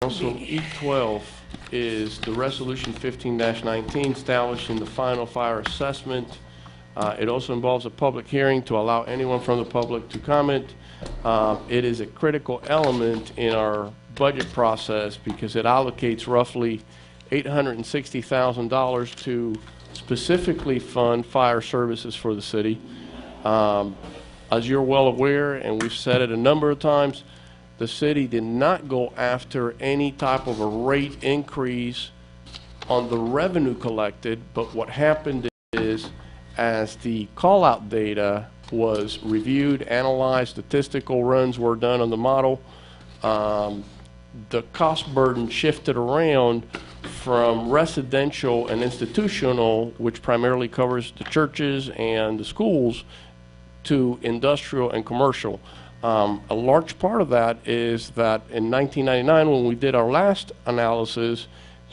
Council, E12 is the resolution 15-19 establishing the final fire assessment. It also involves a public hearing to allow anyone from the public to comment. It is a critical element in our budget process because it allocates roughly $860,000 to specifically fund fire services for the city. As you're well aware, and we've said it a number of times, the city did not go after any type of a rate increase on the revenue collected, but what happened is, as the call-out data was reviewed, analyzed, statistical runs were done on the model, the cost burden shifted around from residential and institutional, which primarily covers the churches and the schools, to industrial and commercial. A large part of that is that in 1999, when we did our last analysis,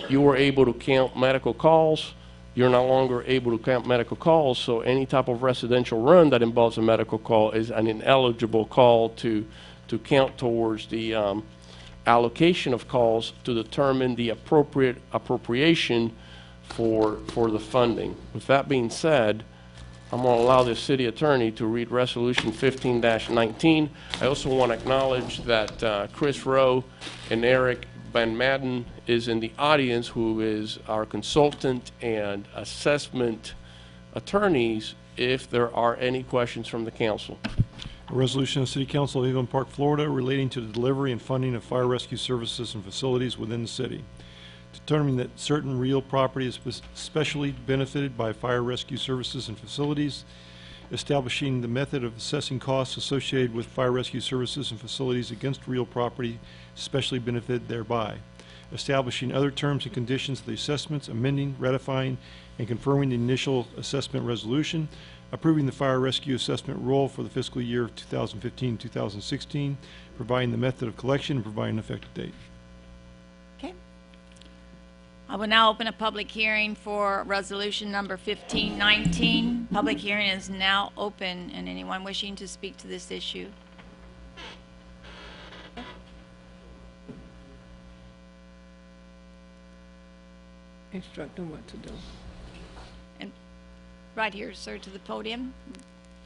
you were able to count medical calls. You're no longer able to count medical calls, so any type of residential run that involves a medical call is an ineligible call to count towards the allocation of calls to determine the appropriate appropriation for the funding. With that being said, I'm going to allow the city attorney to read resolution 15-19. I also want to acknowledge that Chris Rowe and Eric Van Madden is in the audience, who is our consultant and assessment attorneys, if there are any questions from the council. A resolution of the City Council of Avon Park, Florida, relating to the delivery and funding of fire rescue services and facilities within the city. Determining that certain real property is specially benefited by fire rescue services and facilities. Establishing the method of assessing costs associated with fire rescue services and facilities against real property specially benefited thereby. Establishing other terms and conditions of the assessments, amending, ratifying, and confirming the initial assessment resolution. Approving the fire rescue assessment roll for the fiscal year of 2015-2016, providing the method of collection, and providing an effective date. Okay. I will now open a public hearing for resolution number 1519. Public hearing is now open, and anyone wishing to speak to this issue. Instruct them what to do. And right here, sir, to the podium.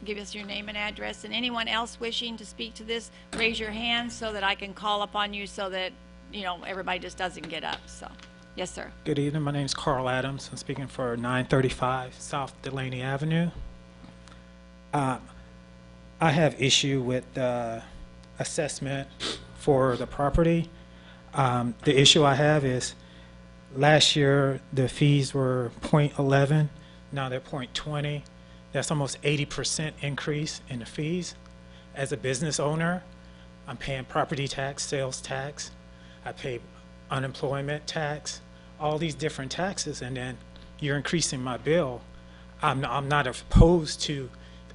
Give us your name and address. And anyone else wishing to speak to this, raise your hand so that I can call upon you, so that, you know, everybody just doesn't get up. So, yes, sir. Good evening. My name is Carl Adams. I'm speaking for 935 South Delaney Avenue. I have issue with the assessment for the property. The issue I have is last year the fees were 0.11. Now they're 0.20. That's almost 80% increase in the fees. As a business owner, I'm paying property tax, sales tax. I pay unemployment tax, all these different taxes, and then you're increasing my bill. I'm not opposed to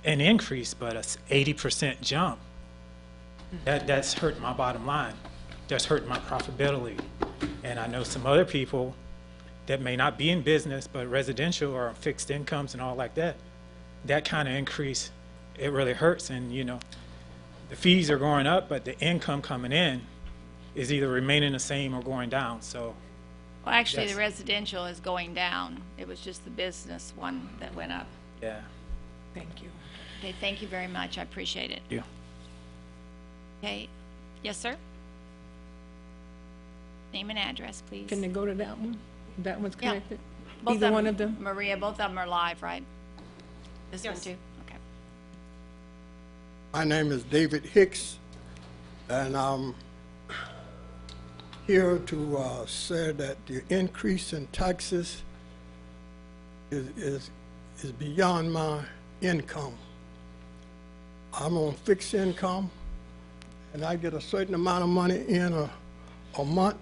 an increase, but an 80% jump, that's hurting my bottom line. That's hurting my profitability. And I know some other people that may not be in business, but residential or fixed incomes and all like that, that kind of increase, it really hurts. And, you know, the fees are going up, but the income coming in is either remaining the same or going down. So, Well, actually, yes. the residential is going down. It was just the business one that went up. yeah. Thank you. Okay, thank you very much. I appreciate it. Yeah. Okay, yes, sir? Name and address, please. Can they go to that one? That one's Yeah. connected? Both Either one of them? Maria, both of them are live, right? This one too? Okay. My name is David Hicks, and I'm here to say that the increase in taxes is beyond my income. I'm on fixed income, and I get a certain amount of money in a month,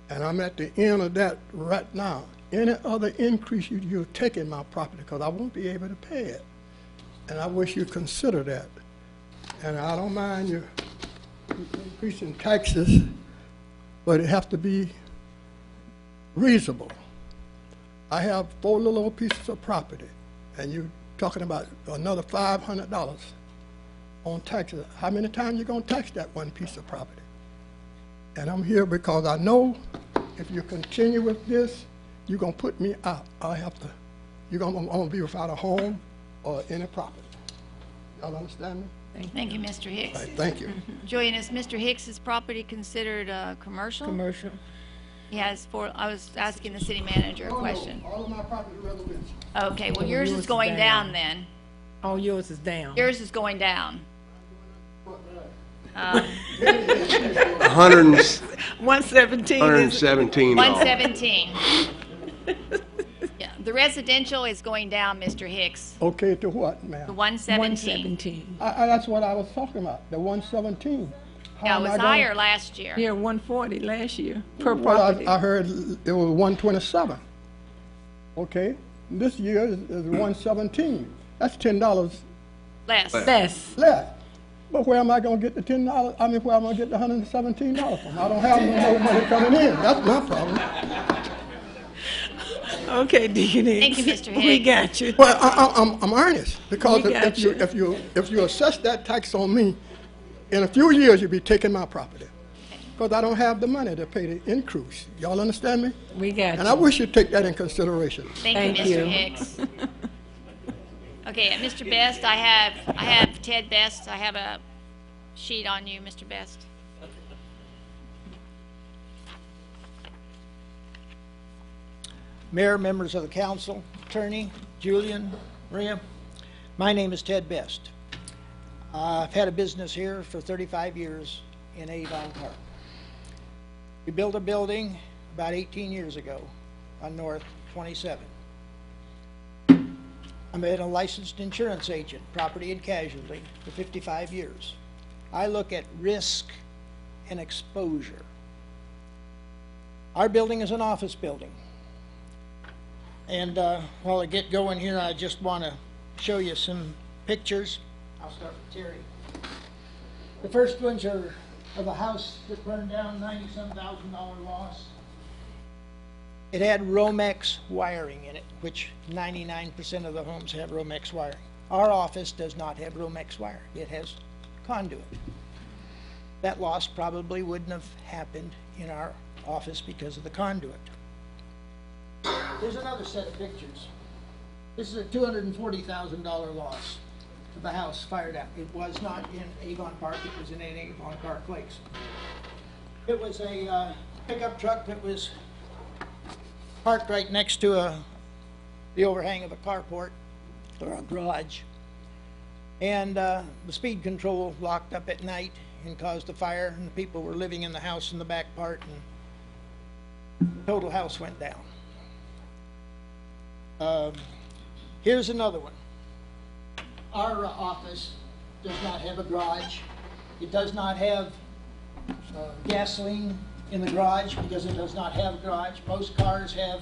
and I'm at the end of that right now. Any other increase you're taking my property, because I won't be able to pay it. And I wish you consider that. And I don't mind you increasing taxes, but it has to be reasonable. I have 4 little old pieces of property, and you're talking about another $500 on taxes. How many times you gonna tax that one piece of property? And I'm here because I know if you continue with this, you're gonna put me out. I'm gonna be without a home or any property. Y'all understand me? Thank you, Mr. Hicks. All right, thank you. Julian, is Mr. Hicks's property considered commercial? Commercial. Yes, I was asking the city manager a Oh, no, question. all of my property is residential. Okay, well, Oh, yours yours is is going down down. then. All yours is down. Yours is going down. 117 is, $117. 117. Yeah, the residential is going down, Mr. Hicks. Okay, to what, The ma'am? 117. 117. That's what I was talking about, the 117. How Yeah, it am was I gonna- higher last year. Yeah, 140 last year per Well, property. I heard it was 127. Okay, this year is 117. That's $10 Less. Less. less. But where am I gonna get the $10? I mean, where am I gonna get the $117 from? I don't have no money coming in. That's my problem. Okay, Deacon Hicks. Thank you, Mr. We Hicks. got you. Well, I'm earnest because We got if you assess that tax on me, in a few years you'll be taking my property because I don't have the money to pay the increase. Y'all understand me? We got And I you. wish you'd take that in consideration. Thank you, Thank Mr. you. Hicks. Okay, Mr. Best, I have Ted Best. I have a sheet on you, Mr. Best. Mayor, members of the council, attorney, Julian, Maria. My name is Ted Best. I've had a business here for 35 years in Avon Park. We built a building about 18 years ago on North 27. I've been a licensed insurance agent, property and casualty, for 55 years. I look at risk and exposure. Our building is an office building. And while I get going here, I just want to show you some pictures. I'll start with Terry. The first ones are of a house that burned down, $97,000 loss. It had Romex wiring in it, which 99% of the homes have Romex wiring. Our office does not have Romex wiring. It has conduit. That loss probably wouldn't have happened in our office because of the conduit. Here's another set of pictures. This is a $240,000 loss of the house fired up. It was not in Avon Park, it was in Avon Park Lakes. It was a pickup truck that was parked right next to the overhang of a carport or a garage. And the speed control locked up at night and caused a fire, and the people were living in the house in the back part, and the total house went down. Here's another one. Our office does not have a garage. It does not have gasoline in the garage because it does not have a garage. Most cars have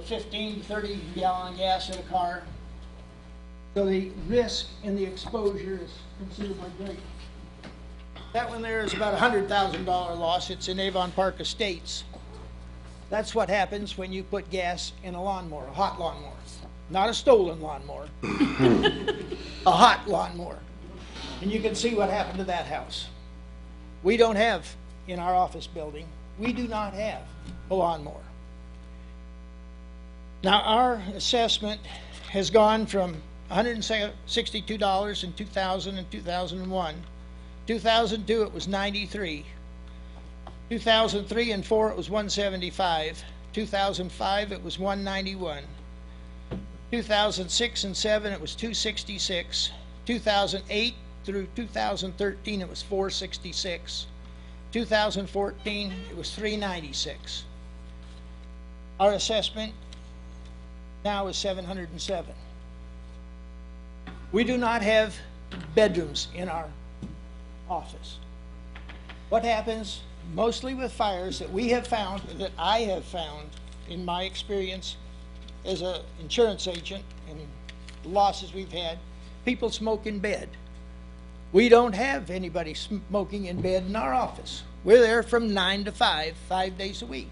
15 to 30 gallon gas in a car. So the risk and the exposure is considerably great. That one there is about a $100,000 loss. It's in Avon Park Estates. That's what happens when you put gas in a lawnmower, a hot lawnmower. Not a stolen lawnmower, a hot lawnmower. And you can see what happened to that house. We don't have, in our office building, we do not have a lawnmower. Now, our assessment has gone from $162 in 2000 and 2001. 2002, it was 93. 2003 and 4, it was 175. 2005, it was 191. 2006 and 7, it was 266. 2008 through 2013, it was 466. 2014, it was 396. Our assessment now is 707. We do not have bedrooms in our office. What happens mostly with fires that we have found, that I have found in my experience as an insurance agent and losses we've had, people smoke in bed. We don't have anybody smoking in bed in our office. We're there from 9 to 5, 5 days a week.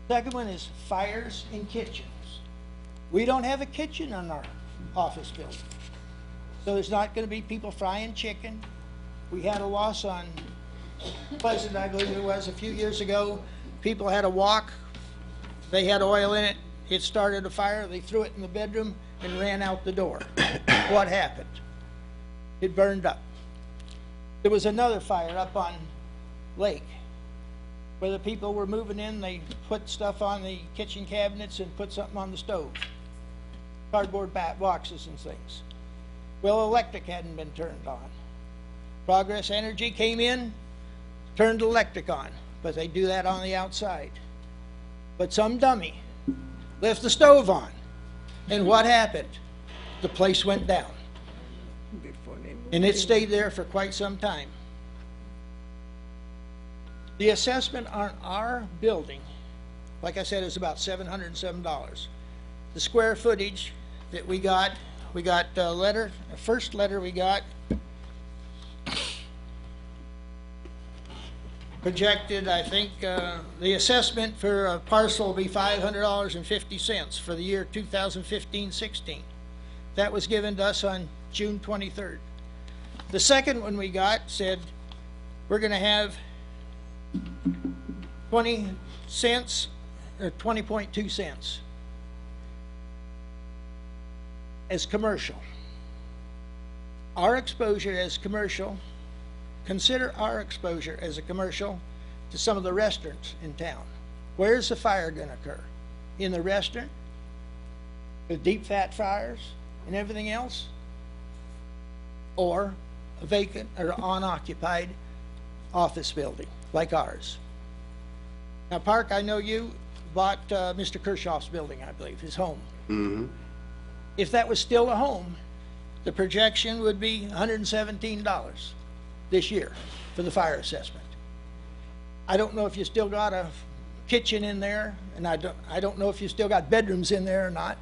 Second one is fires in kitchens. We don't have a kitchen in our office building. So there's not going to be people frying chicken. We had a loss on Pleasant, I believe it was, a few years ago. People had a walk, they had oil in it, it started a fire, they threw it in the bedroom and ran out the door. What happened? It burned up. There was another fire up on Lake, where the people were moving in, they put stuff on the kitchen cabinets and put something on the stove. Cardboard boxes and things. Well, electric hadn't been turned on. Progress Energy came in, turned electric on, but they do that on the outside. But some dummy left the stove on, and what happened? The place went down, Before they move and it in. stayed there for quite some time. The assessment on our building, like I said, is about $707. The square footage that we got a letter, the first letter we got projected, I think, the assessment for a parcel will be $500.50 for the year 2015-16. That was given to us on June 23rd. The second one we got said we're going to have 20 cents or 20.2 cents as commercial. Our exposure as commercial, consider our exposure as a commercial to some of the restaurants in town. Where's the fire going to occur? In the restaurant? With deep fat fryers and everything else? Or a vacant or unoccupied office building like ours? Now, Park, I know you bought Mr. Kershaw's building, I believe, his home. Mm-hmm. If that was still a home, the projection would be $117 this year for the fire assessment. I don't know if you still got a kitchen in there, and I don't know if you still got bedrooms in there or not.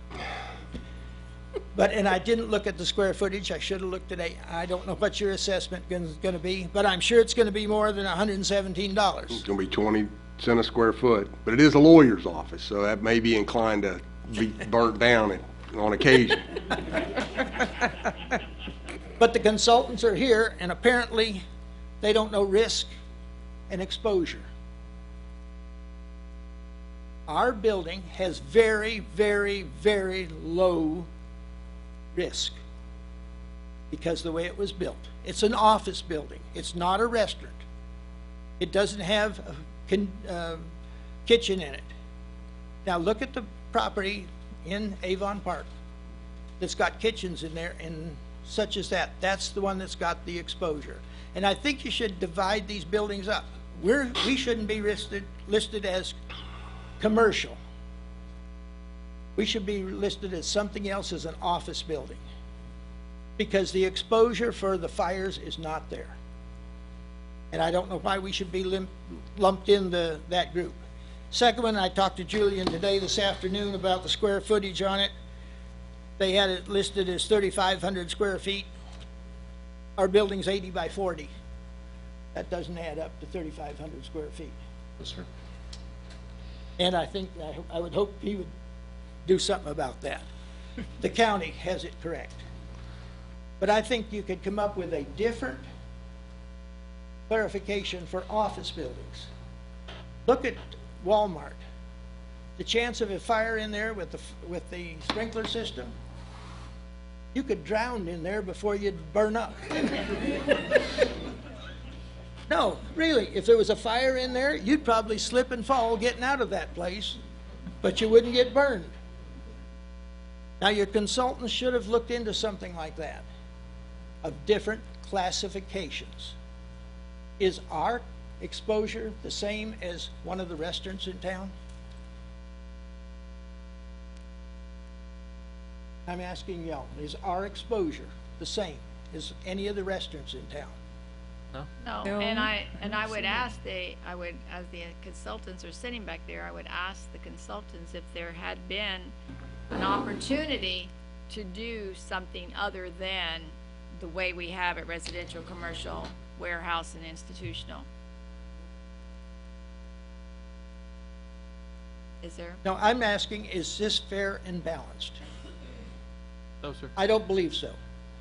But, and I didn't look at the square footage, I should have looked today. I don't know what your assessment is going to be, but I'm sure it's going to be more than $117. It's gonna be 20 cents a square foot, but it is a lawyer's office, so that may be inclined to be burnt down on occasion. But the consultants are here, and apparently they don't know risk and exposure. Our building has very, very, very low risk because of the way it was built. It's an office building. It's not a restaurant. It doesn't have a kitchen in it. Now look at the property in Avon Park that's got kitchens in there and such as that. That's the one that's got the exposure. And I think you should divide these buildings up. We shouldn't be listed as commercial. We should be listed as something else, as an office building, because the exposure for the fires is not there. And I don't know why we should be lumped in that group. Second one, I talked to Julian today, this afternoon, about the square footage on it. They had it listed as 3,500 square feet. Our building's 80 by 40. That doesn't add up to 3,500 square feet. Yes, sir. And I think, I would hope he would do something about that. The county has it correct. But I think you could come up with a different clarification for office buildings. Look at Walmart. The chance of a fire in there with the sprinkler system, you could drown in there before you'd burn up. No, really, if there was a fire in there, you'd probably slip and fall getting out of that place, but you wouldn't get burned. Now, your consultants should have looked into something like that, of different classifications. Is our exposure the same as one of the restaurants in town? I'm asking y'all, is our exposure the same as any of the restaurants in town? No, No. and I would ask as the consultants are sitting back there, I would ask the consultants if there had been an opportunity to do something other than the way we have it: residential, commercial, warehouse, and institutional. Is there? No, I'm asking, is this fair and balanced? No, sir. I don't believe so.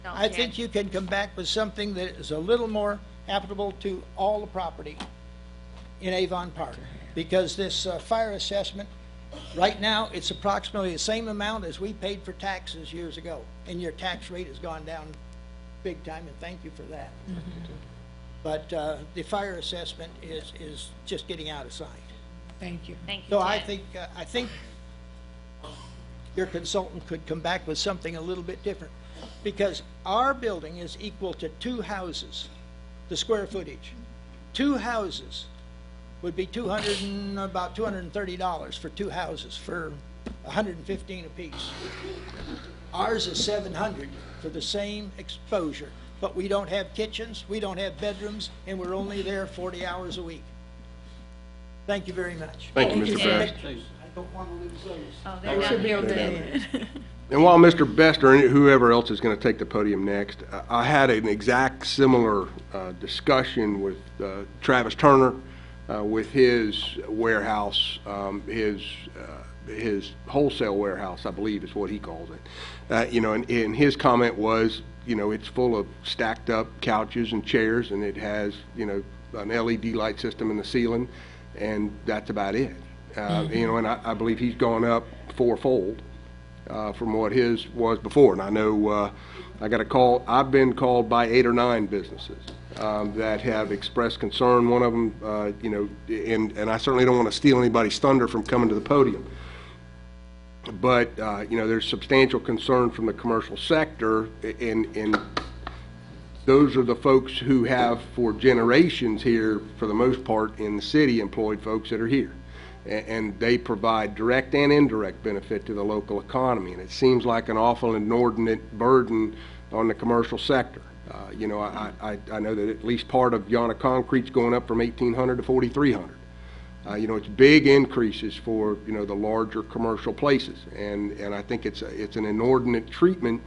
No, I think you can come back with something that is a little more applicable to all the property in Avon Park, because this fire assessment, right now, it's approximately the same amount as we paid for taxes years ago, and your tax rate has gone down big time, and thank you for that. But the fire assessment is just getting out of sight. Thank you. Thank you, So Ted. I think your consultant could come back with something a little bit different, because our building is equal to 2 houses, the square footage. 2 houses would be about $230 for 2 houses, for $115 apiece. Ours is $700 for the same exposure, but we don't have kitchens, we don't have bedrooms, and we're only there 40 hours a week. Thank you very much. Thank you, Mr. Ted. Best. I don't want to lose those. Oh, they're down here then. And while Mr. Best or whoever else is going to take the podium next, I had an exact similar discussion with Travis Turner with his warehouse, his wholesale warehouse, I believe is what he calls it. You know, and his comment was, you know, it's full of stacked up couches and chairs, and it has, you know, an LED light system in the ceiling, and that's about it. You know, and I believe he's gone up 4-fold from what his was before. And I know I got a call. I've been called by 8 or 9 businesses that have expressed concern. One of them, you know, and I certainly don't want to steal anybody's thunder from coming to the podium. But you know, there's substantial concern from the commercial sector, and those are the folks who have for generations here, for the most part in the city, employed folks that are here. And they provide direct and indirect benefit to the local economy. And it seems like an awful inordinate burden on the commercial sector. You know, I know that at least part of Yana Concrete's going up from $1,800 to $4,300. You know, it's big increases for, you know, the larger commercial places. And I think it's an inordinate treatment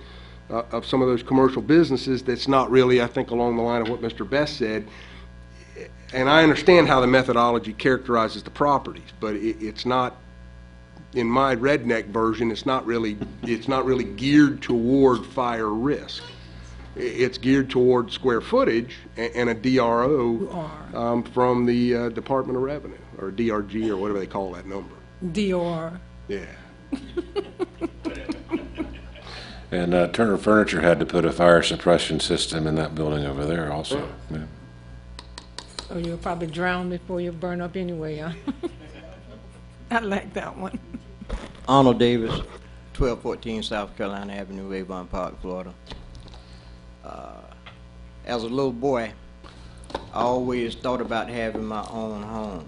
of some of those commercial businesses that's not really, I think, along the line of what Mr. Best said. And I understand how the methodology characterizes the properties, but it's not, in my redneck version, it's not really geared toward fire risk. It's geared toward square footage and a DRO from the Department of Revenue, or DRG, or whatever they call that number. DOR. Yeah. And Turner Furniture had to put a fire suppression system in that building over there also. Yeah. Oh, you'll probably drown before you burn up anyway, huh? I like that one. Arnold Davis, 1214 South Carolina Avenue, Avon Park, Florida. As a little boy, I always thought about having my own home.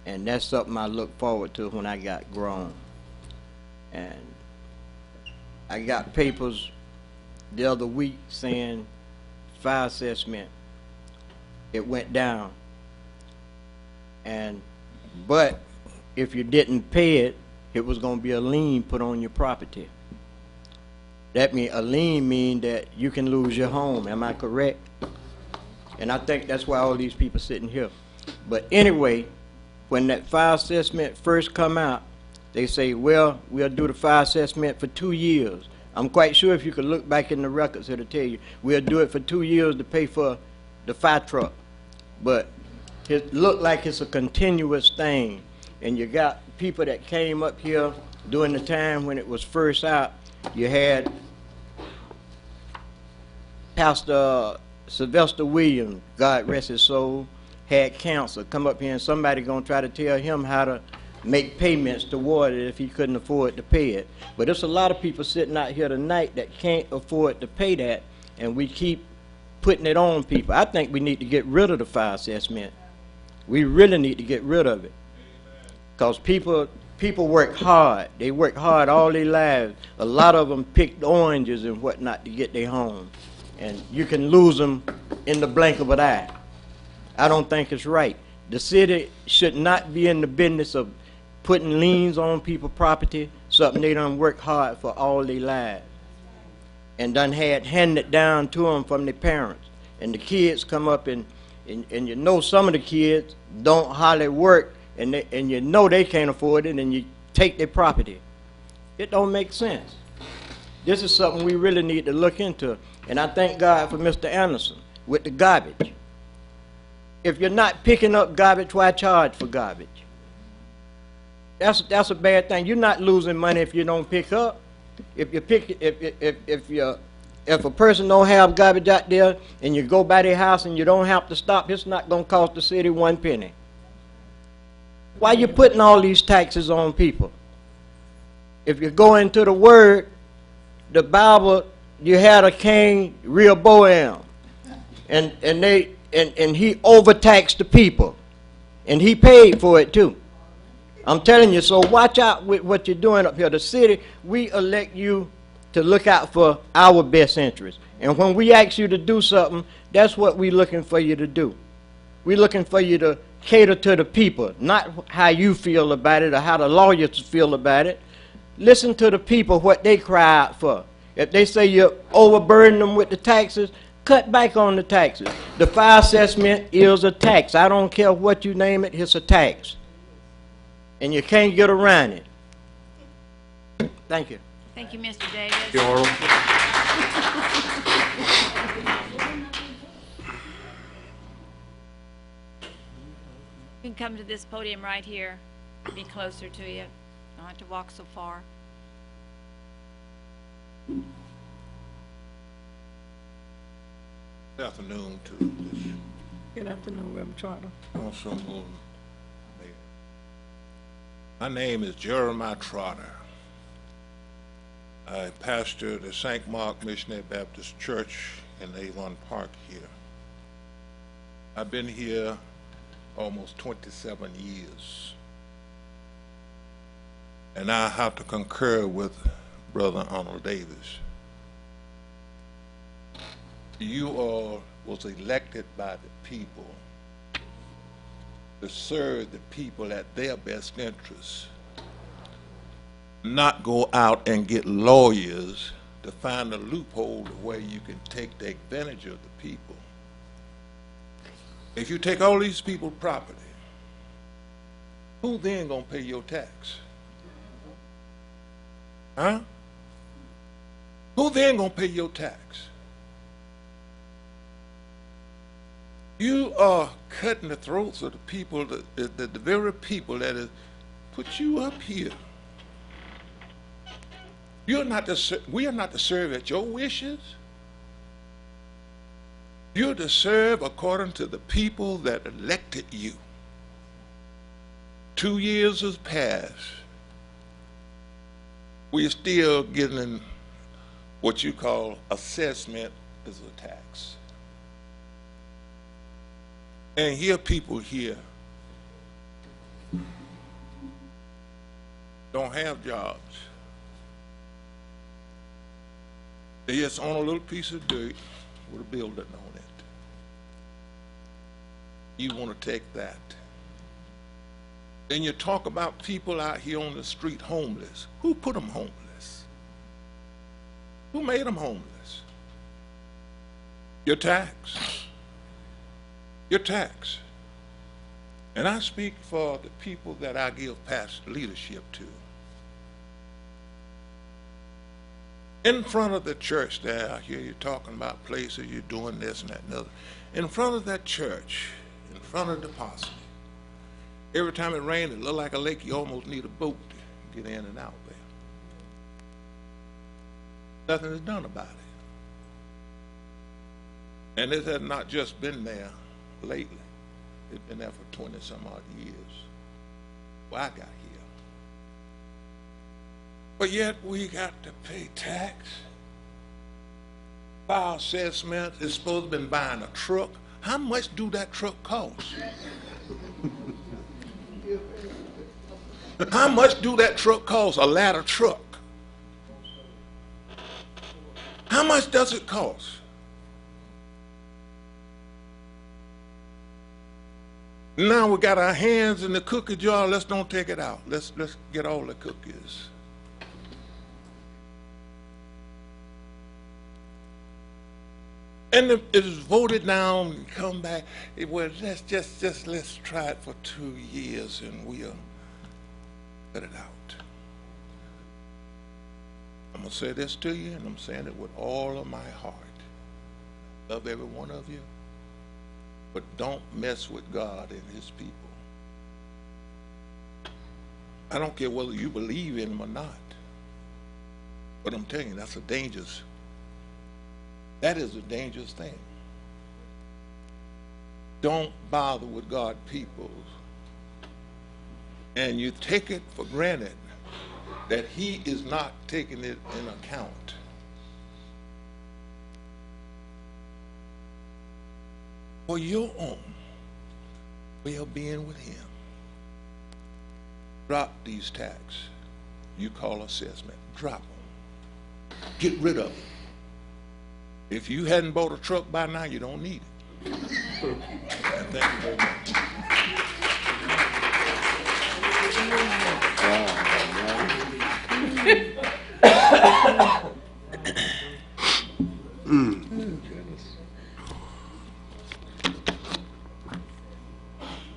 And that's something I look forward to when I got grown. And I got papers the other week saying fire assessment, it went down. But if you didn't pay it, it was going to be a lien put on your property. That mean a lien mean that you can lose your home. Am I correct? And I think that's why all these people sitting here. But anyway, when that fire assessment first come out, they say, well, we'll do the fire assessment for 2 years. I'm quite sure if you could look back in the records, it'll tell you, we'll do it for 2 years to pay for the fire truck. But it looked like it's a continuous thing. And you got people that came up here during the time when it was first out. You had Pastor Sylvester Williams, God rest his soul, had cancer, come up here, and somebody gonna try to tell him how to make payments toward it if he couldn't afford to pay it. But there's a lot of people sitting out here tonight that can't afford to pay that, and we keep putting it on people. I think we need to get rid of the fire assessment. We really need to get rid of it. Because people work hard. They work hard all their lives. A lot of them picked oranges and whatnot to get their home. And you can lose them in the blink of an eye. I don't think it's right. The city should not be in the business of putting liens on people's property, something they done work hard for all their lives. And done had handed down to them from their parents. And the kids come up and you know some of the kids don't hardly work, and you know they can't afford it, and you take their property. It don't make sense. This is something we really need to look into. And I thank God for Mr. Anderson. with the garbage. If you're not picking up garbage, why charge for garbage? That's a bad thing. You're not losing money if you don't pick up. If a person don't have garbage out there and you go by their house and you don't have to stop, it's not gonna cost the city 1 penny. Why you putting all these taxes on people? If you go into the Word, the Bible, you had a king, Rehoboam, and he overtaxed the people, and he paid for it too. I'm telling you, so watch out with what you're doing up here. The city, we elect you to look out for our best interest. And when we ask you to do something, that's what we're looking for you to do. We're looking for you to cater to the people, not how you feel about it or how the lawyers feel about it. Listen to the people, what they cry out for. If they say you overburden them with the taxes, cut back on the taxes. The fire assessment is a tax. I don't care what you name it, it's a tax. And you can't get around it. Thank you. Thank you, Mr. Davis. Your Honor. You can come to this podium right here, be closer to you. Don't have to walk so far. Good afternoon to this Good afternoon, Reverend Trotter. Councilwoman. My name is Jeremiah Trotter. I pastor the St. Mark Missionary Baptist Church in Avon Park here. I've been here almost 27 years. And I have to concur with Brother Arnold Davis. You all was elected by the people to serve the people at their best interests, not go out and get lawyers to find a loophole where you can take the advantage of the people. If you take all these people's property, who then gonna pay your tax? Huh? Who then gonna pay your tax? You are cutting the throats of the people, the very people that has put you up here. We are not to serve at your wishes. You're to serve according to the people that elected you. 2 years has passed. We're still getting what you call assessment as a tax. And here people here don't have jobs. They just own a little piece of dirt with a building on it. You want to take that. Then you talk about people out here on the street homeless. Who put them homeless? Who made them homeless? Your tax. Your tax. And I speak for the people that I give past leadership to. In front of the church there, I hear you talking about places, you're doing this and that and the other. In front of that church, in front of the parsonage, every time it rains, it looks like a lake. You almost need a boat to get in and out there. Nothing is done about it. And this has not just been there lately. It's been there for 20 some odd years. Well, I got here. But yet we got to pay tax. Fire assessment is supposed to have been buying a truck. How much do that truck cost? How much do that truck cost, a ladder truck? How much does it cost? Now we got our hands in the cookie jar. Let's don't take it out. Let's get all the cookies. And if it is voted down and come back, well, let's try it for 2 years and we'll put it out. I'm gonna say this to you, and I'm saying it with all of my heart. Love every one of you. but don't mess with God and his people. I don't care whether you believe in him or not, but I'm telling you, that is a dangerous thing. Don't bother with God people, and you take it for granted that he is not taking it in account. For your own well-being with him. Drop these taxes you call assessment. Drop them. Get rid of them. If you hadn't bought a truck by now, you don't need it. And thank you very much.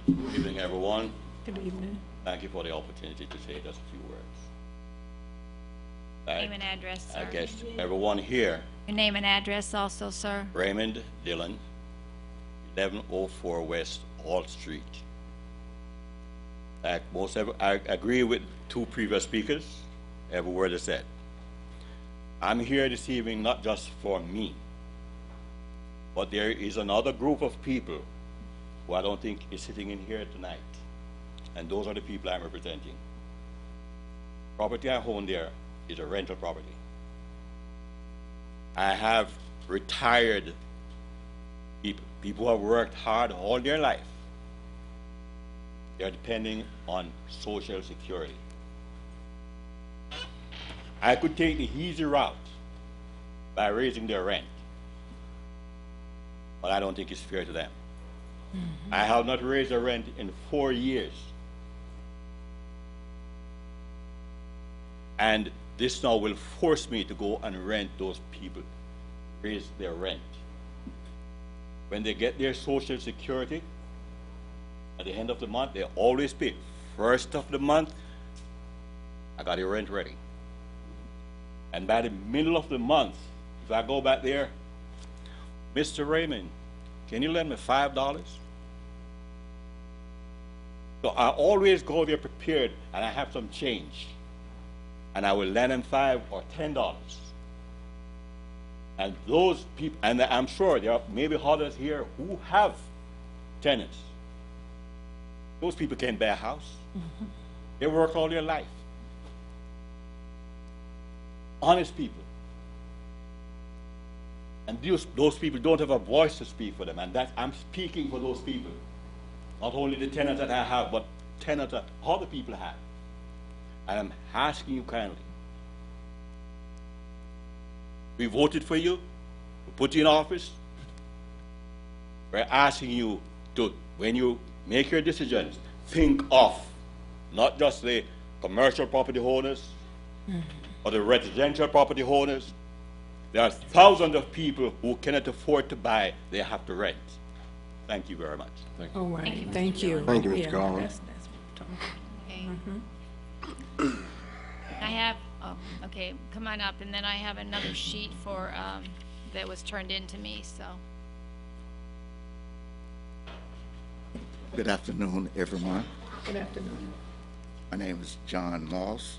Good evening, everyone. Good evening. Thank you for the opportunity to say just a few words. Name and address, sir. I guess everyone here, Your name and address also, sir. Raymond Dillon, 1104 West Hall Street. I agree with two previous speakers, every word they said. I'm here this evening not just for me, but there is another group of people who I don't think is sitting in here tonight. And those are the people I'm representing. Property I own there is a rental property. I have retired people who have worked hard all their life. They're depending on Social Security. I could take the easy route by raising their rent, but I don't think it's fair to them. I have not raised the rent in 4 years. And this now will force me to go and rent those people, raise their rent. When they get their Social Security, at the end of the month, they always pay. First of the month, I got your rent ready. And by the middle of the month, if I go back there, Mr. Raymond, can you lend me $5? So I always go there prepared, and I have some change. And I will lend them $5 or $10. And those people, and I'm sure there are maybe others here who have tenants. Those people can't buy a house. They work all their life. Honest people. And those people don't have a voice to speak for them. And I'm speaking for those people. Not only the tenants that I have, but tenants that other people have. And I'm asking you kindly. We voted for you. We put you in office. We're asking you to, when you make your decisions, think of not just the commercial property owners or the residential property owners. There are thousands of people who cannot afford to buy. They have to rent. Thank you very much. Thank you. All right, thank you. Thank you, Mr. Yeah, Collins. that's what I'm talking. Okay. I have, okay, come on up, and then I have another sheet for, that was turned in to me, so. Good afternoon, everyone. Good afternoon. My name is John Moss.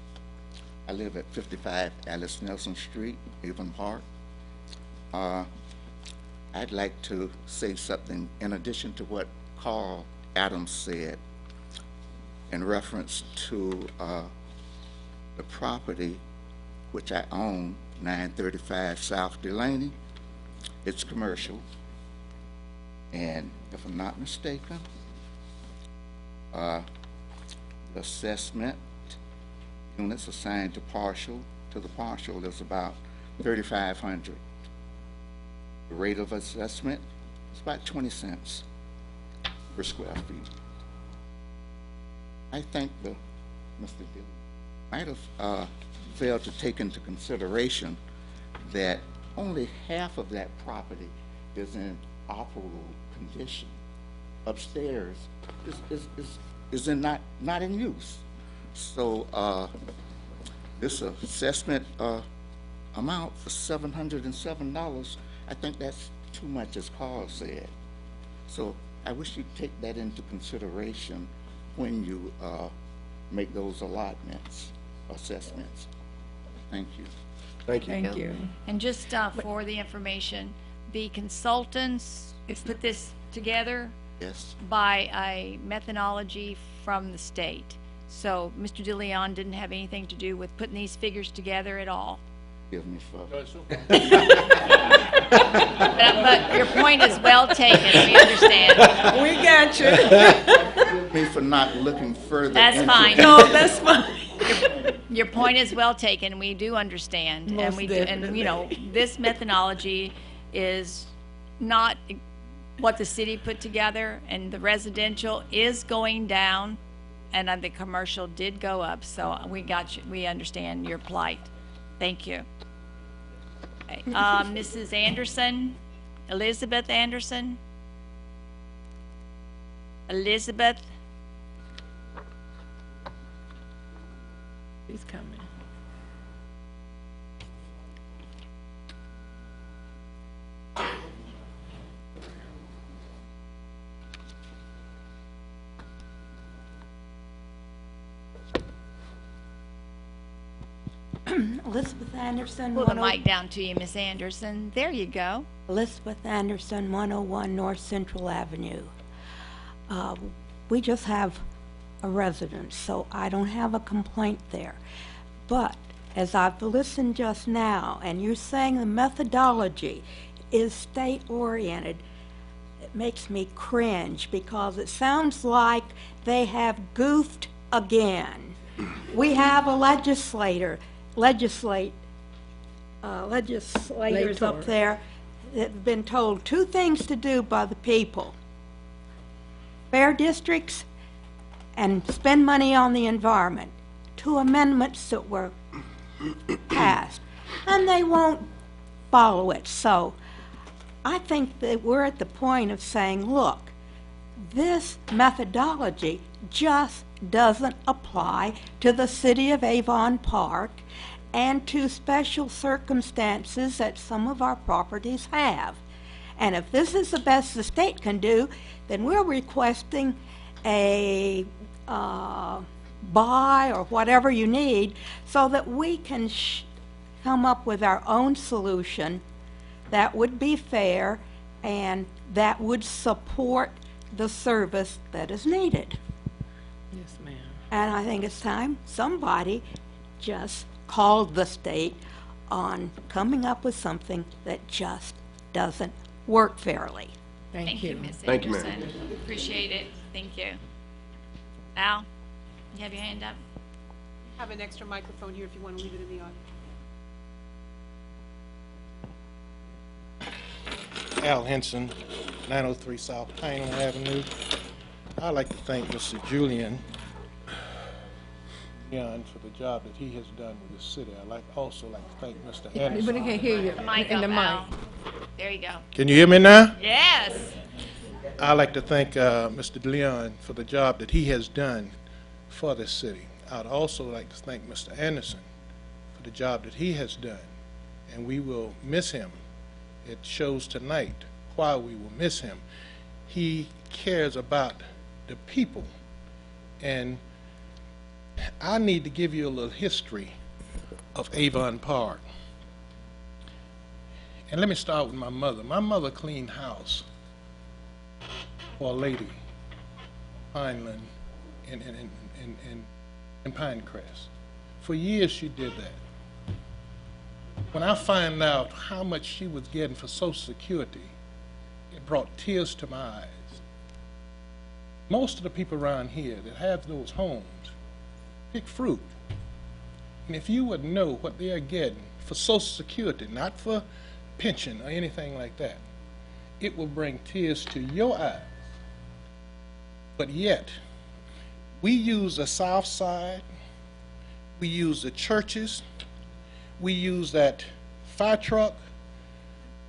I live at 55 Alice Nelson Street, Avon Park. I'd like to say something in addition to what Carl Adams said in reference to the property which I own, 935 South Delaney. It's commercial, and if I'm not mistaken, the assessment units assigned to the partial is about 3,500. The rate of assessment is about 20 cents per square feet. I think Mr. Dillon might have failed to take into consideration that only half of that property is in operable condition. Upstairs is not in use. So this assessment amount for $707, I think that's too much, as Carl said. So I wish you'd take that into consideration when you make those allotments, assessments. Thank you. Thank you. Thank you. And just for the information, the consultants put this together Yes. by a methodology from the state. So Mr. DeLeon didn't have anything to do with putting these figures together at all. Give me for. But your point is well taken, we understand. We got you. Me for not looking further. That's into fine. No, that's fine. Your point is well taken, we do understand. And Most we do, and you know, this methodology is not what the city put together, and the residential is going down, and the commercial did go up, so we got you, we understand your plight. Thank you. Okay, Mrs. Anderson, Elizabeth Anderson? Elizabeth? He's coming. Elizabeth Anderson, Pull the mic down to you, Miss Anderson. There you go. Elizabeth Anderson, 101 North Central Avenue. We just have a residence, so I don't have a complaint there. But as I've listened just now, and you're saying the methodology is state-oriented, it makes me cringe because it sounds like they have goofed again. We have a legislators up there that have been told two things to do by the people: fair districts and spend money on the environment. Two amendments that were passed, and they won't follow it. So I think that we're at the point of saying, look, this methodology just doesn't apply to the city of Avon Park and to special circumstances that some of our properties have. And if this is the best the state can do, then we're requesting a buy or whatever you need so that we can come up with our own solution that would be fair and that would support the service that is needed. Yes, ma'am. And I think it's time somebody just called the state on coming up with something that just doesn't work fairly. Thank you. Ms. Thank you, Anderson. ma'am. Appreciate it. Thank you. Al, you have your hand up? Have an extra microphone here if you want to leave it in the audience. Al Henson, 903 South Pineland Avenue. I'd like to thank Mr. Julian for the job that he has done with the city. I'd also like to thank Mr. Anderson. But they can't hear you The mic in up, the mic. Al. There you go. Can you hear me now? Yes. I'd like to thank Mr. DeLeon for the job that he has done for this city. I'd also like to thank Mr. Anderson for the job that he has done, and we will miss him. It shows tonight why we will miss him. He cares about the people, and I need to give you a little history of Avon Park. And let me start with my mother. My mother cleaned house for a lady, Pineland, in Pinecrest. For years she did that. When I find out how much she was getting for Social Security, it brought tears to my eyes. Most of the people around here that have those homes pick fruit. And if you would know what they are getting for Social Security, not for pension or anything like that, it will bring tears to your eyes. But yet, we use the South Side, we use the churches, we use that fire truck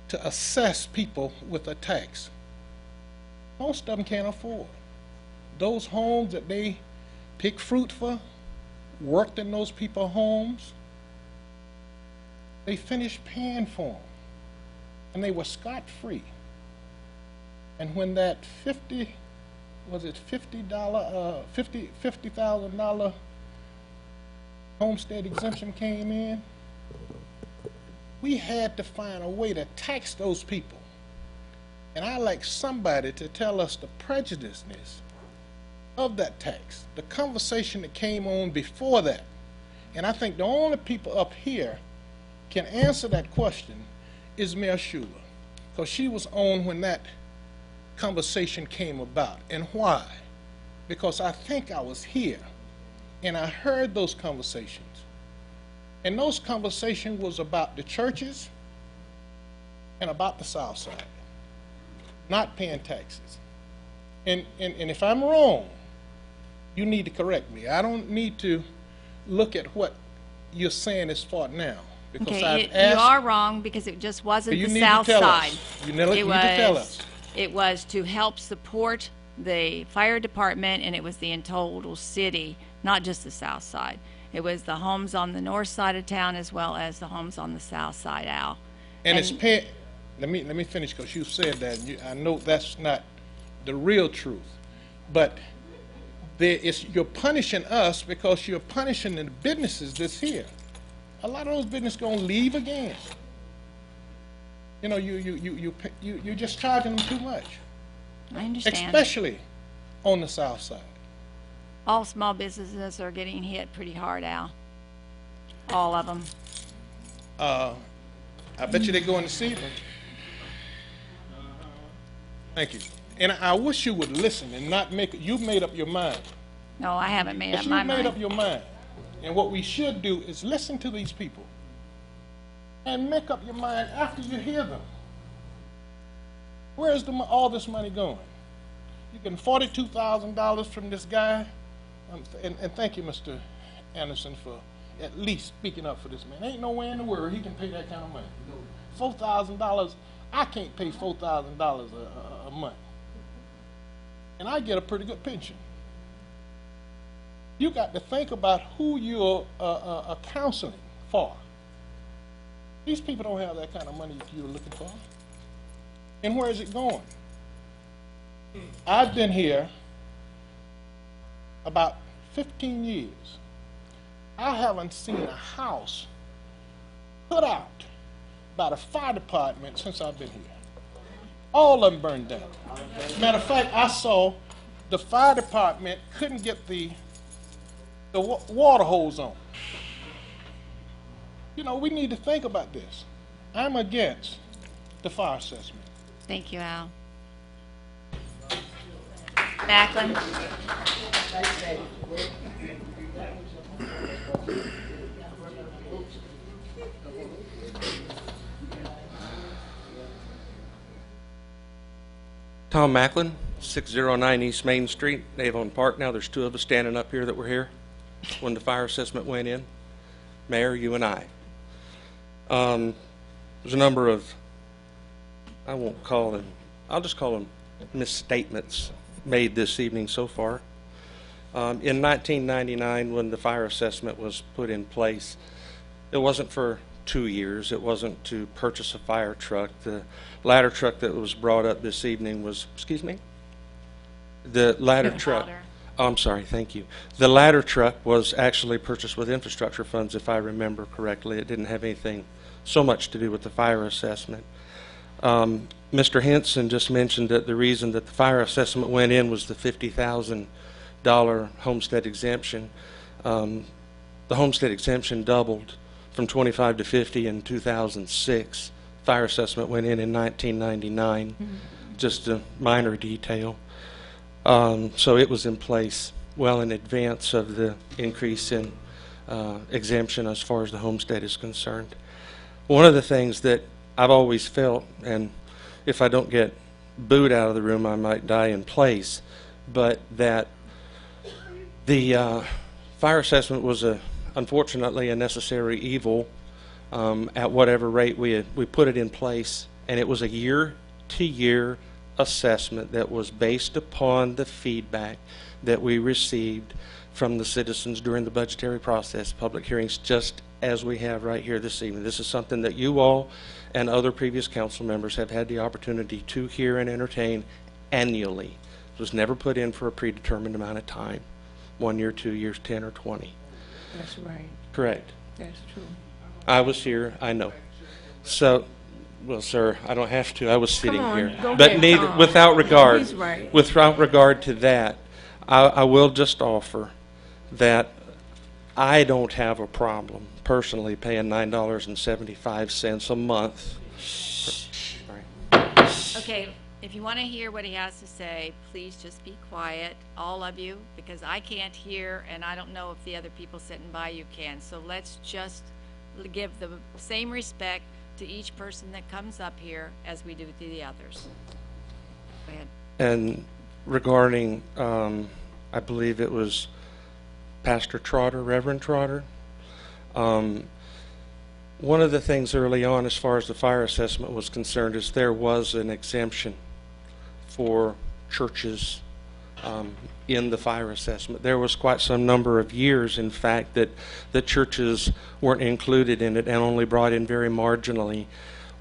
to assess people with a tax. Most of them can't afford. Those homes that they pick fruit for, worked in those people's homes, they finished paying for them, and they were scot-free. And when that $50,000 homestead exemption came in, we had to find a way to tax those people. And I'd like somebody to tell us the prejudiceness of that tax, the conversation that came on before that. And I think the only people up here can answer that question is Mayor Schuler, because she was on when that conversation came about. And why? Because I think I was here and I heard those conversations. And those conversations was about the churches and about the South Side, not paying taxes. And if I'm wrong, you need to correct me. I don't need to look at what you're saying as far now. Because Okay, I've you asked, are wrong because it just wasn't you the need to south tell side. us. You need to tell us. It was to help support the fire department, and it was the total city, not just the south side. It was the homes on the north side of town as well as the homes on the south side, Al. And it's paying, let me finish, because you said that, and I know that's not the real truth. But you're punishing us because you're punishing the businesses that's here. A lot of those businesses gonna leave again. You know, you're just charging them too much. I understand. Especially on the south side. All small businesses are getting hit pretty hard, Al. All of them. I bet you they go in the season. Thank you. And I wish you would listen and not make it. You've made up your mind. No, I haven't made up my You've made mind. up your mind. And what we should do is listen to these people and make up your mind after you hear them. Where is all this money going? You getting $42,000 from this guy? And thank you, Mr. Anderson, for at least speaking up for this man. Ain't no way in the world he can pay that kind of money. $4,000, I can't pay $4,000 a month. And I get a pretty good pension. You got to think about who you're counseling for. These people don't have that kind of money that you're looking for. And where is it going? I've been here about 15 years. I haven't seen a house put out by the fire department since I've been here. All of them burned down. Matter of fact, I saw the fire department couldn't get the water hose on. You know, we need to think about this. I'm against the fire assessment. Thank you, Al. Macklin. Tom Macklin, 609 East Main Street, Avon Park. Now there's two of us standing up here that were here when the fire assessment went in. Mayor, you and I. There's a number of, I won't call them, I'll just call them misstatements made this evening so far. In 1999, when the fire assessment was put in place, it wasn't for 2 years. It wasn't to purchase a fire truck. The ladder truck that was brought up this evening was, excuse me? The ladder truck. Oh, I'm sorry, thank you. The ladder truck was actually purchased with infrastructure funds, if I remember correctly. It didn't have anything so much to do with the fire assessment. Mr. Henson just mentioned that the reason that the fire assessment went in was the $50,000 homestead exemption. The homestead exemption doubled from 25 to 50 in 2006. Fire assessment went in 1999, just a minor detail. So it was in place well in advance of the increase in exemption as far as the homestead is concerned. One of the things that I've always felt, and if I don't get booed out of the room, I might die in place, but that the fire assessment was unfortunately a necessary evil at whatever rate we put it in place, and it was a year-to-year assessment that was based upon the feedback that we received from the citizens during the budgetary process, public hearings, just as we have right here this evening. This is something that you all and other previous council members have had the opportunity to hear and entertain annually. It was never put in for a predetermined amount of time, 1 year, 2 years, 10 or 20. That's right. Correct. That's true. I was here, I know. So, well, sir, I don't have to, I was sitting on, here. go But ahead, Tom. without regard, He's right. without regard to that, I will just offer that I don't have a problem personally paying $9.75 a month. Okay, if you want to hear what he has to say, please just be quiet, all of you, because I can't hear, and I don't know if the other people sitting by you can. So let's just give the same respect to each person that comes up here as we do to the others. Go ahead. And regarding, I believe it was Pastor Trotter, Reverend Trotter, one of the things early on as far as the fire assessment was concerned is there was an exemption for churches in the fire assessment. There was quite some number of years, in fact, that the churches weren't included in it and only brought in very marginally.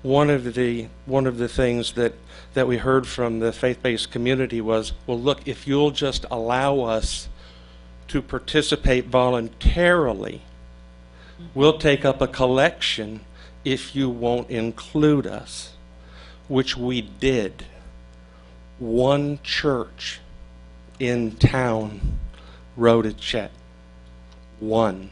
One of the things that we heard from the faith-based community was, well, look, if you'll just allow us to participate voluntarily, we'll take up a collection if you won't include us, which we did. One church in town wrote a check. One.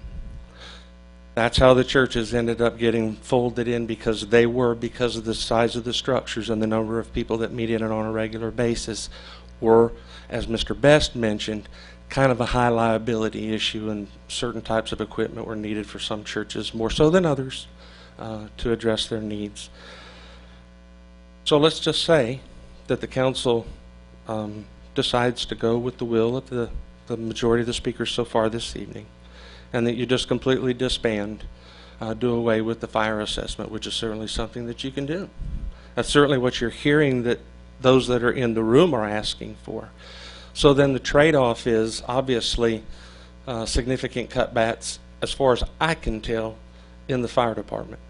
That's how the churches ended up getting folded in, because of the size of the structures and the number of people that meet in it on a regular basis, were, as Mr. Best mentioned, kind of a high liability issue, and certain types of equipment were needed for some churches more so than others to address their needs. So let's just say that the council decides to go with the will of the majority of the speakers so far this evening, and that you just completely disband, do away with the fire assessment, which is certainly something that you can do. That's certainly what you're hearing that those that are in the room are asking for. So then the trade-off is obviously significant cutbacks, as far as I can tell, in the fire department.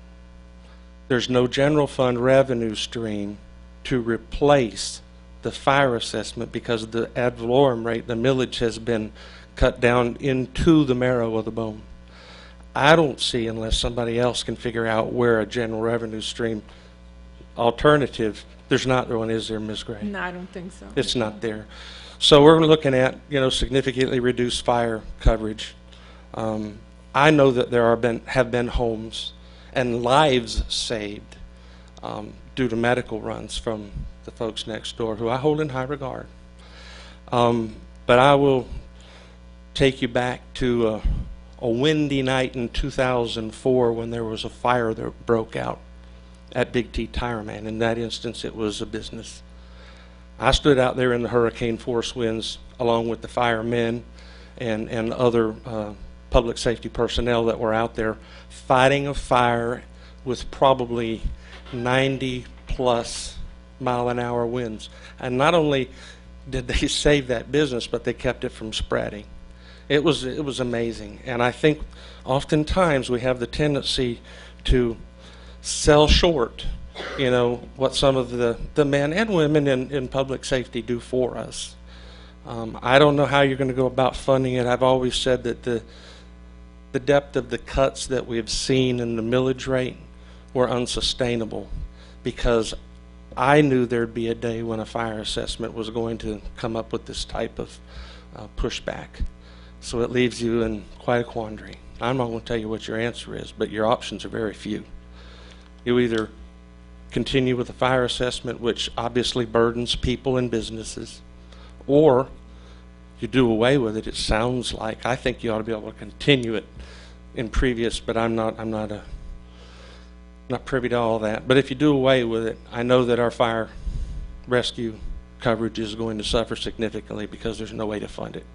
There's no general fund revenue stream to replace the fire assessment because the ad valorem rate, the millage, has been cut down into the marrow of the bone. I don't see, unless somebody else can figure out where a general revenue stream alternative, there's not one, is there, Ms. Gray? No, I don't think so. It's not there. So we're looking at, significantly reduced fire coverage. I know that there have been homes and lives saved due to medical runs from the folks next door, who I hold in high regard. But I will take you back to a windy night in 2004 when there was a fire that broke out at Big T Tire Man. In that instance, it was a business. I stood out there in the hurricane force winds along with the firemen and other public safety personnel that were out there fighting a fire with probably 90+ mile-an-hour winds. And not only did they save that business, but they kept it from spreading. It was amazing. And I think oftentimes we have the tendency to sell short what some of the men and women in public safety do for us. I don't know how you're going to go about funding it. I've always said that the depth of the cuts that we've seen in the millage rate were unsustainable, because I knew there'd be a day when a fire assessment was going to come up with this type of pushback. So it leaves you in quite a quandary. I'm not going to tell you what your answer is, but your options are very few. You either continue with the fire assessment, which obviously burdens people and businesses, or you do away with it. It sounds like, I think you ought to be able to continue it in previous, but I'm not privy to all that. But if you do away with it, I know that our fire rescue coverage is going to suffer significantly because there's no way to fund it.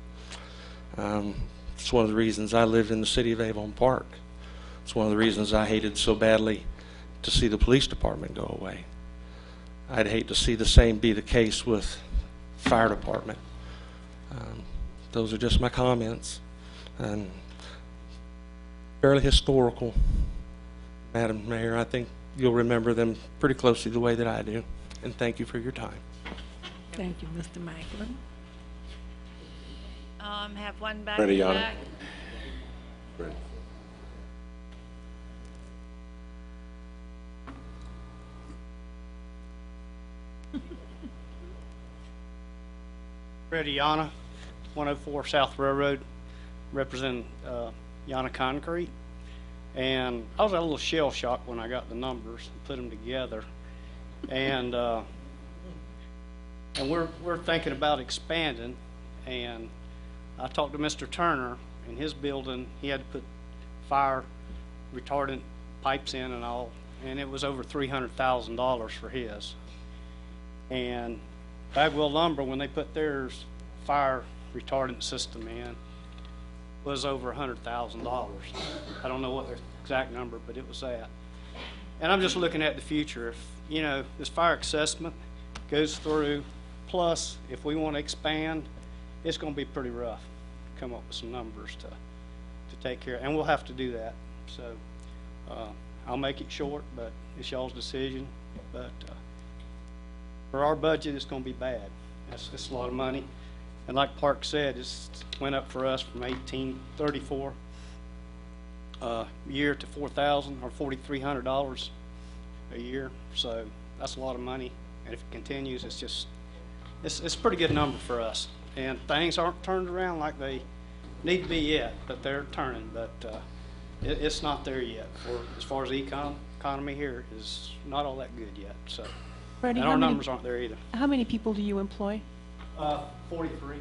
It's one of the reasons I lived in the city of Avon Park. It's one of the reasons I hated so badly to see the police department go away. I'd hate to see the same be the case with fire department. Those are just my comments, and fairly historical, Madam Mayor. I think you'll remember them pretty closely the way that I do, and thank you for your time. Thank you, Mr. Macklin. Have one back Ready, in the Yana? back. Ready. Ready, Yana, 104 South Railroad, representing Yana Concrete. And I was a little shell shocked when I got the numbers and put them together. And we're thinking about expanding. And I talked to Mr. Turner. In his building, he had to put fire retardant pipes in and all, and it was over $300,000 for his. And Bagwell Lumber, when they put theirs fire retardant system in, was over $100,000. I don't know what the exact number, but it was that. And I'm just looking at the future. If, you know, this fire assessment goes through, plus if we want to expand, it's going to be pretty rough to come up with some numbers to take care of, and we'll have to do that. So I'll make it short, but it's y'all's decision. But for our budget, it's going to be bad. That's a lot of money. And like Park said, it's went up for us from $1,834 a year to $4,000 or $4,300 a year. So that's a lot of money. And if it continues, it's a pretty good number for us. And things aren't turned around like they need to be yet, but they're turning. But it's not there yet. As far as the economy here is not all that good yet. So, Freddie, and our numbers aren't there either. How many people do you employ? 43.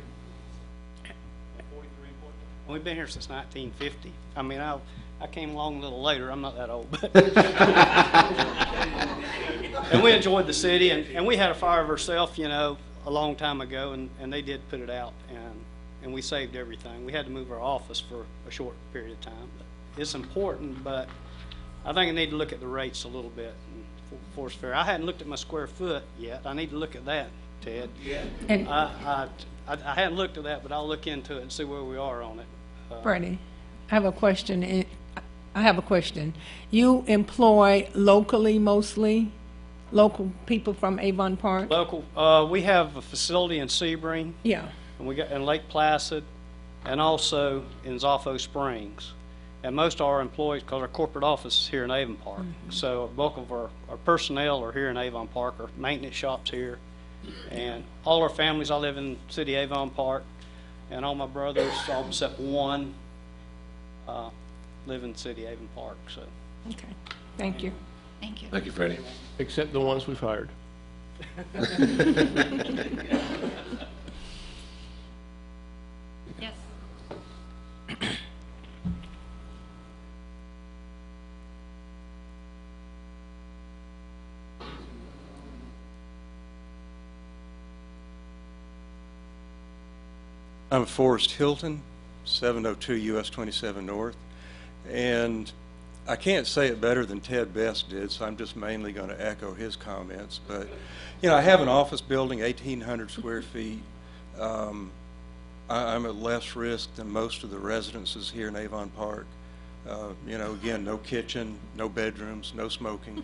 We've been here since 1950. I mean, I came along a little later. I'm not that old. But and we enjoyed the city, and we had a fire of ourselves, you know, a long time ago, and they did put it out, and we saved everything. We had to move our office for a short period of time. But it's important, but I think I need to look at the rates a little bit for it's fair. I hadn't looked at my square foot yet. I need to look at that, Ted. And I hadn't looked at that, but I'll look into it and see where we are on it. Freddie, I have a question. You employ locally mostly, local people from Avon Park? Local. We have a facility in Sebring. Yeah. And we got in Lake Placid, and also in Zoffo Springs. And most of our employees, because our corporate office is here in Avon Park, so a bulk of our personnel are here in Avon Park. Our maintenance shop's here, and all our families. I live in city Avon Park, and all my brothers, all except one, live in city Avon Park. So. Okay. Thank you. Thank you. Thank you, Freddie. Except the ones we've hired. Yes. I'm Forrest Hilton, 702 US 27 North, and I can't say it better than Ted Best did, so I'm just mainly going to echo his comments. But, you know, I have an office building, 1,800 square feet. I'm at less risk than most of the residences here in Avon Park. You know, again, no kitchen, no bedrooms, no smoking,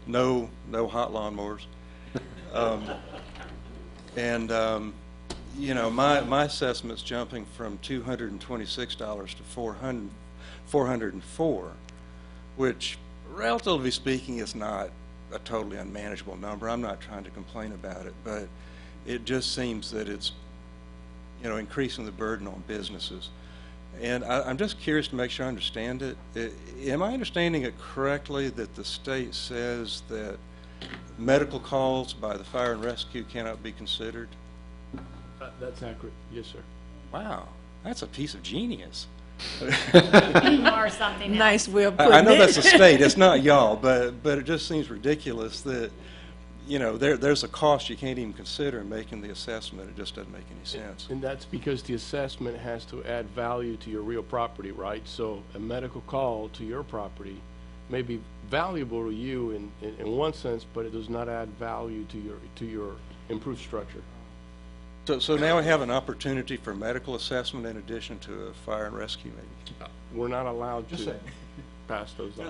no hot lawnmowers. You know, my assessment's jumping from $226 to $404, which, relatively speaking, is not a totally unmanageable number. I'm not trying to complain about it, but it just seems that it's, you know, increasing the burden on businesses. And I'm just curious to make sure I understand it. Am I understanding it correctly that the state says that medical calls by the fire and rescue cannot be considered? That's accurate. Yes, sir. Wow, that's a piece of genius. Or something else. Nice way of putting it. I know that's the state, it's not y'all, but it just seems ridiculous that, you know, there's a cost you can't even consider in making the assessment. It just doesn't make any sense. And that's because the assessment has to add value to your real property, right? So a medical call to your property may be valuable to you in one sense, but it does not add value to your improved structure. So now we have an opportunity for medical assessment in addition to a fire and rescue, maybe? We're not allowed to pass those on.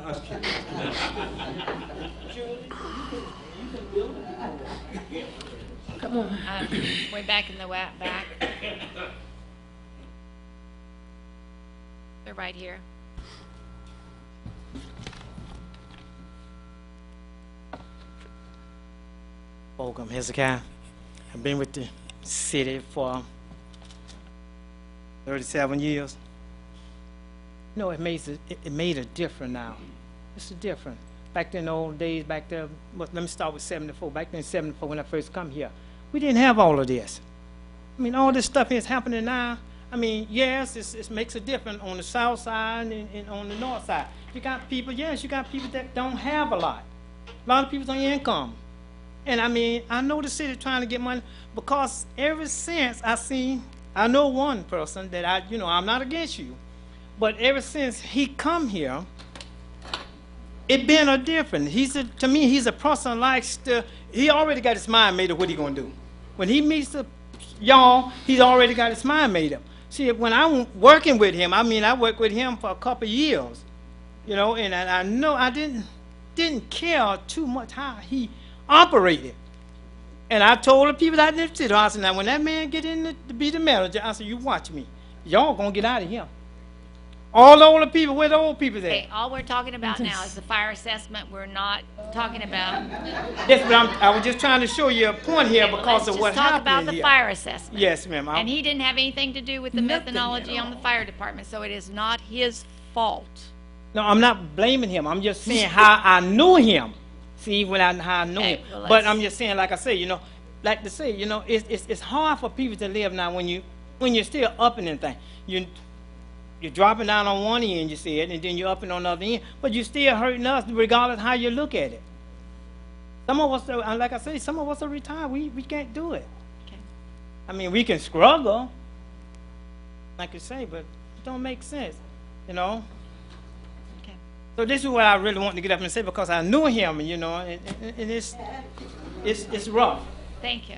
Come on. Way back in the back. They're right here. Welcome, Hezekiah. I've been with the city for 37 years. You know, it made a difference now. It's a difference. Back in the old days, back there, let me start with 74. Back then, 74, when I first come here, we didn't have all of this. I mean, all this stuff is happening now. I mean, yes, it makes a difference on the south side and on the north side. You got people, yes, you got people that don't have a lot. A lot of people's on income. And I mean, I know the city trying to get money because ever since I know one person that I'm not against you, but ever since he come here, it been a difference. To me, he's a person likes to, he already got his mind made up what he gonna do. When he meets y'all, he's already got his mind made up. See, when I'm working with him, I mean, I worked with him for a couple of years, you know, and I know I didn't care too much how he operated. And I told the people that lived in the house, now when that man get in to be the manager, I said, you watch me. Y'all gonna get out of here. All the older people, where the old people at? Okay, all we're talking about now is the fire assessment. We're not talking about. Yes, but I was just trying to show you a point here because of what happened. Let's talk about the fire assessment. Yes, ma'am. And he didn't have anything to do with the methodology on the fire department, so it is not his fault. No, I'm not blaming him. I'm just saying how I knew him. See, how I knew him. Well, but I'm just saying, like I say, you know, like to say, you know, it's hard for people to live now when you're still upping and things. You're dropping down on one end, you see it, and then you're upping on the other end, but you're still hurting us regardless how you look at it. Some of us, like I say, some of us are retired. We can't do it. Okay. I mean, we can struggle, like you say, but it don't make sense, you know. Okay. So this is what I really want to get up and say because I knew him, you know, and it's rough. Thank you.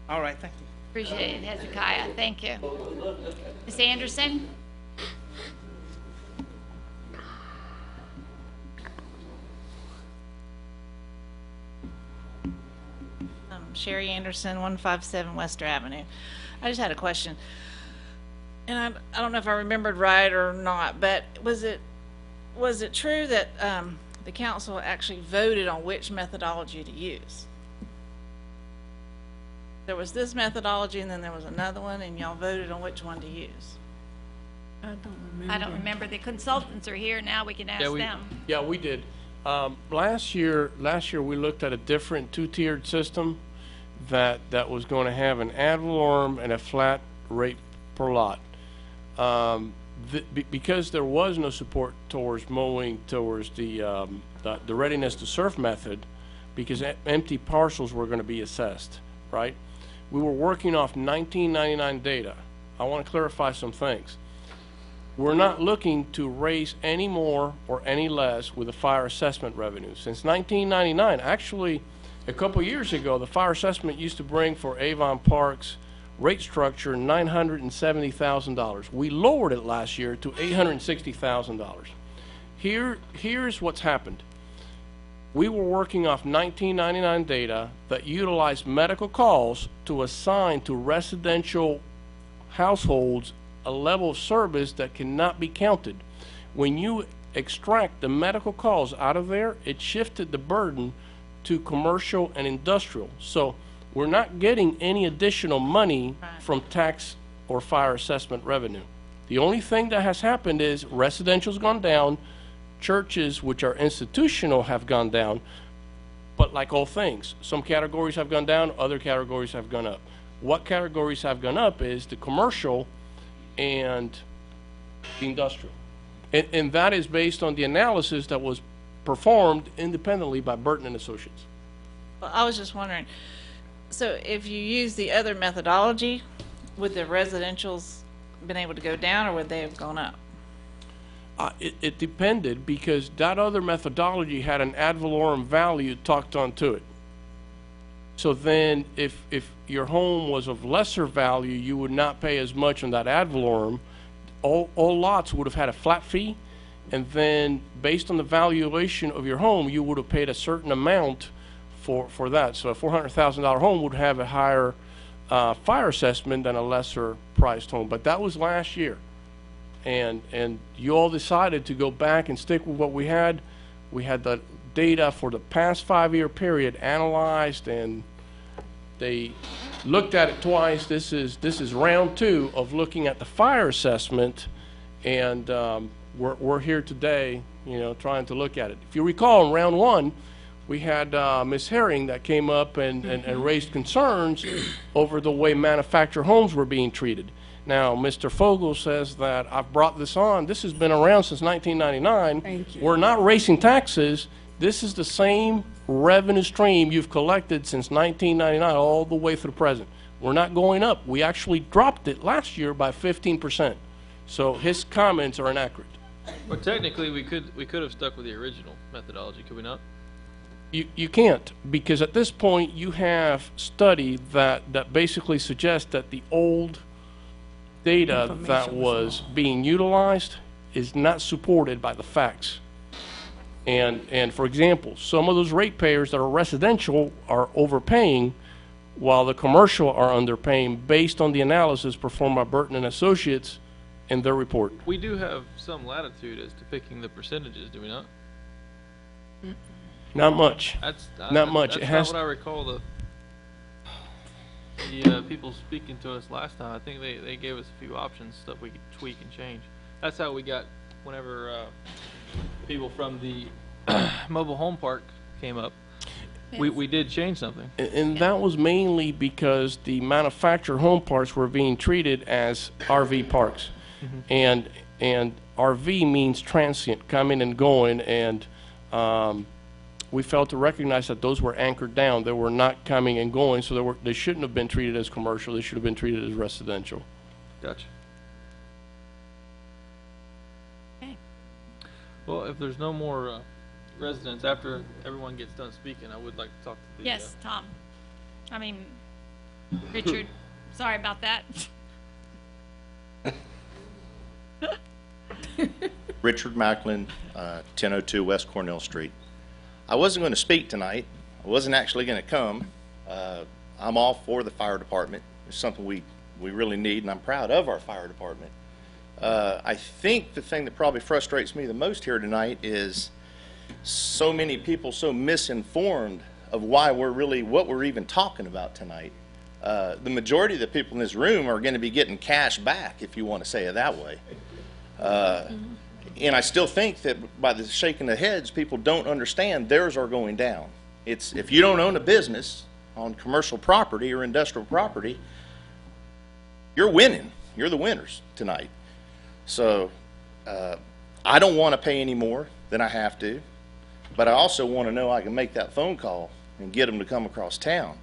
All right, thank you. Appreciate it, Hezekiah. Thank you. Ms. Anderson? Sherry Anderson, 157 Wester Avenue. I just had a question, and I don't know if I remembered right or not, but was it true that the council actually voted on which methodology to use? There was this methodology, and then there was another one, and y'all voted on which one to use. I don't remember. The consultants are here now. We can ask them. Yeah, we did. Last year we looked at a different two-tiered system that was going to have an ad valorem and a flat rate per lot. Because there was no support towards mowing, towards the readiness to serve method, because empty parcels were going to be assessed, right? We were working off 1999 data. I want to clarify some things. We're not looking to raise any more or any less with the fire assessment revenue. Since 1999, actually, a couple years ago, the fire assessment used to bring for Avon Park's rate structure $970,000. We lowered it last year to $860,000. Here's what's happened. We were working off 1999 data that utilized medical calls to assign to residential households a level of service that cannot be counted. When you extract the medical calls out of there, it shifted the burden to commercial and industrial. So we're not getting any additional money from tax or fire assessment revenue. The only thing that has happened is residential's gone down, churches, which are institutional, have gone down, but like all things, some categories have gone down, other categories have gone up. What categories have gone up is the commercial and the industrial. And that is based on the analysis that was performed independently by Burton and Associates. Well, I was just wondering, so if you use the other methodology, would the residentials been able to go down, or would they have gone up? It depended, because that other methodology had an ad valorem value tacked onto it. So then if your home was of lesser value, you would not pay as much on that ad valorem. All lots would have had a flat fee, and then based on the valuation of your home, you would have paid a certain amount for that. So a $400,000 home would have a higher fire assessment than a lesser priced home. But that was last year. And you all decided to go back and stick with what we had. We had the data for the past 5-year period analyzed, and they looked at it twice. This is round 2 of looking at the fire assessment, and we're here today, trying to look at it. If you recall, in round 1, we had Ms. Herring that came up and raised concerns over the way manufactured homes were being treated. Now, Mr. Fogel says that I've brought this on. This has been around since 1999. Thank you. We're not raising taxes. This is the same revenue stream you've collected since 1999 all the way through present. We're not going up. We actually dropped it last year by 15%. So his comments are inaccurate. But technically, we could have stuck with the original methodology, could we not? You can't, because at this point you have study that basically suggests that the old data that was being utilized is not supported by the facts. And for example, some of those ratepayers that are residential are overpaying, while the commercial are underpaying based on the analysis performed by Burton and Associates in their report. We do have some latitude as to picking the percentages, do we not? Not much. Not much. That's It has not what I recall the people speaking to us last time. I think they gave us a few options, stuff we could tweak and change. That's how we got whenever people from the mobile home park came up. We did change something. And that was mainly because the manufactured home parks were being treated as RV parks. And RV means transient, coming and going, and we failed to recognize that those were anchored down. They were not coming and going, so they shouldn't have been treated as commercial. They should have been treated as residential. Gotcha. Okay. Well, if there's no more residents, after everyone gets done speaking, I would like to talk to the... Yes, Tom. Richard, sorry about that. Richard Macklin, 1002 West Cornell Street. I wasn't going to speak tonight. I wasn't actually going to come. I'm all for the fire department. It's something we really need, and I'm proud of our fire department. I think the thing that probably frustrates me the most here tonight is so many people so misinformed of why what we're even talking about tonight. The majority of the people in this room are going to be getting cash back, if you want to say it that way. And I still think that by the shaking of heads, people don't understand theirs are going down. If you don't own a business on commercial property or industrial property, you're winning. You're the winners tonight. So I don't want to pay any more than I have to, but I also want to know I can make that phone call and get them to come across town.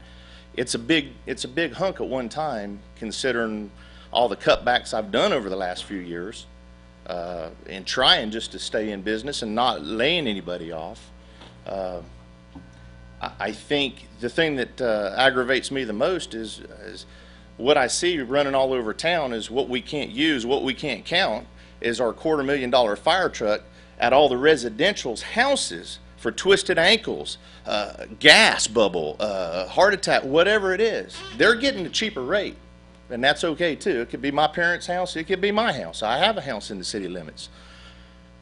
It's a big hunk at one time, considering all the cutbacks I've done over the last few years. And trying just to stay in business and not laying anybody off. I think the thing that aggravates me the most is what I see running all over town is what we can't use, what we can't count, is our $250,000 fire truck at all the residential's houses for twisted ankles, gas bubble, heart attack, whatever it is. They're getting a cheaper rate. And that's okay too. It could be my parents' house, it could be my house. I have a house in the city limits.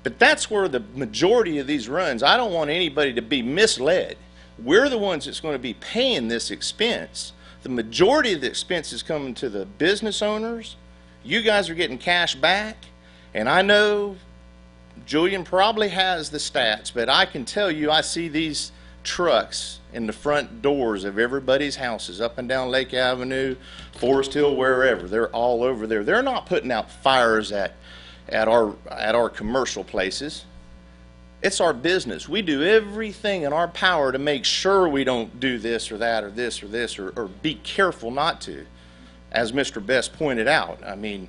But that's where the majority of these runs, I don't want anybody to be misled. We're the ones that's going to be paying this expense. The majority of the expense is coming to the business owners. You guys are getting cash back. And I know Julian probably has the stats, but I can tell you I see these trucks in the front doors of everybody's houses up and down Lake Avenue, Forest Hill, wherever. They're all over there. They're not putting out fires at our commercial places. It's our business. We do everything in our power to make sure we don't do this or that or this or this or be careful not to, as Mr. Best pointed out. I mean,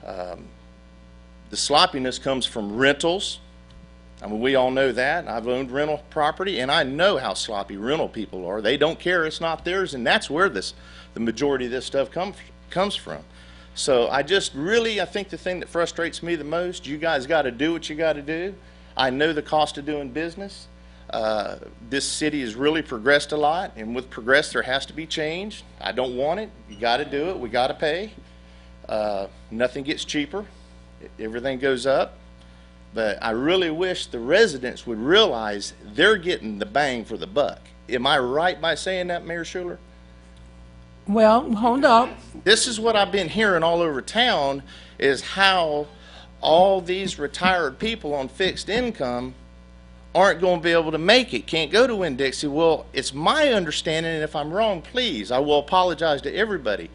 the sloppiness comes from rentals. I mean, we all know that. I've owned rental property, and I know how sloppy rental people are. They don't care. It's not theirs, and that's where the majority of this stuff comes from. So I think the thing that frustrates me the most, you guys got to do what you got to do. I know the cost of doing business. This city has really progressed a lot, and with progress, there has to be change. I don't want it. You got to do it. We got to pay. Nothing gets cheaper. Everything goes up. But I really wish the residents would realize they're getting the bang for the buck. Am I right by saying that, Mayor Schuler? Well, hold up. This is what I've been hearing all over town, is how all these retired people on fixed income aren't going to be able to make it, can't go to Winn-Dixie. Well, it's my understanding, and if I'm wrong, please, I will apologize to everybody.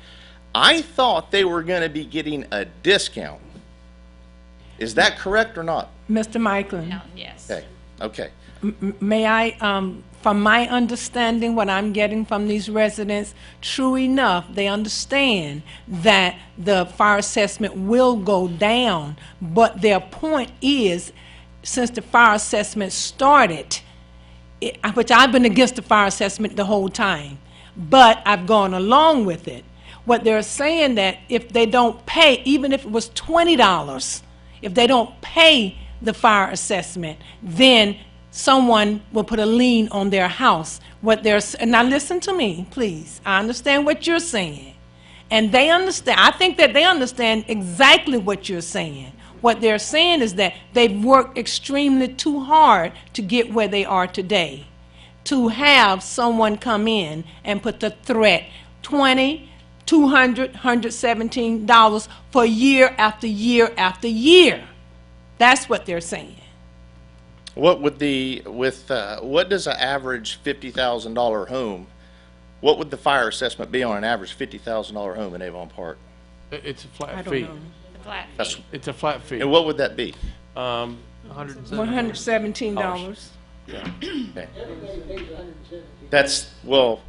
I thought they were going to be getting a discount. Is that correct or not? Mr. Michelin. No, yes. Okay, okay. May I, from my understanding, what I'm getting from these residents, true enough, they understand that the fire assessment will go down, but their point is, since the fire assessment started, which I've been against the fire assessment the whole time, but I've gone along with it. What they're saying that if they don't pay, even if it was $20, if they don't pay the fire assessment, then someone will put a lien on their house. Now listen to me, please. I understand what you're saying. And they understand, I think that they understand exactly what you're saying. What they're saying is that they've worked extremely too hard to get where they are today. To have someone come in and put the threat, $20, $200, $117 for year after year after year. That's what they're saying. What would what does an average $50,000 home, what would the fire assessment be on an average $50,000 home in Avon Park? It's a flat I fee. don't know. Flat That's, fee. It's a flat fee. and what would that be? $117. Yeah. Okay. That's, well,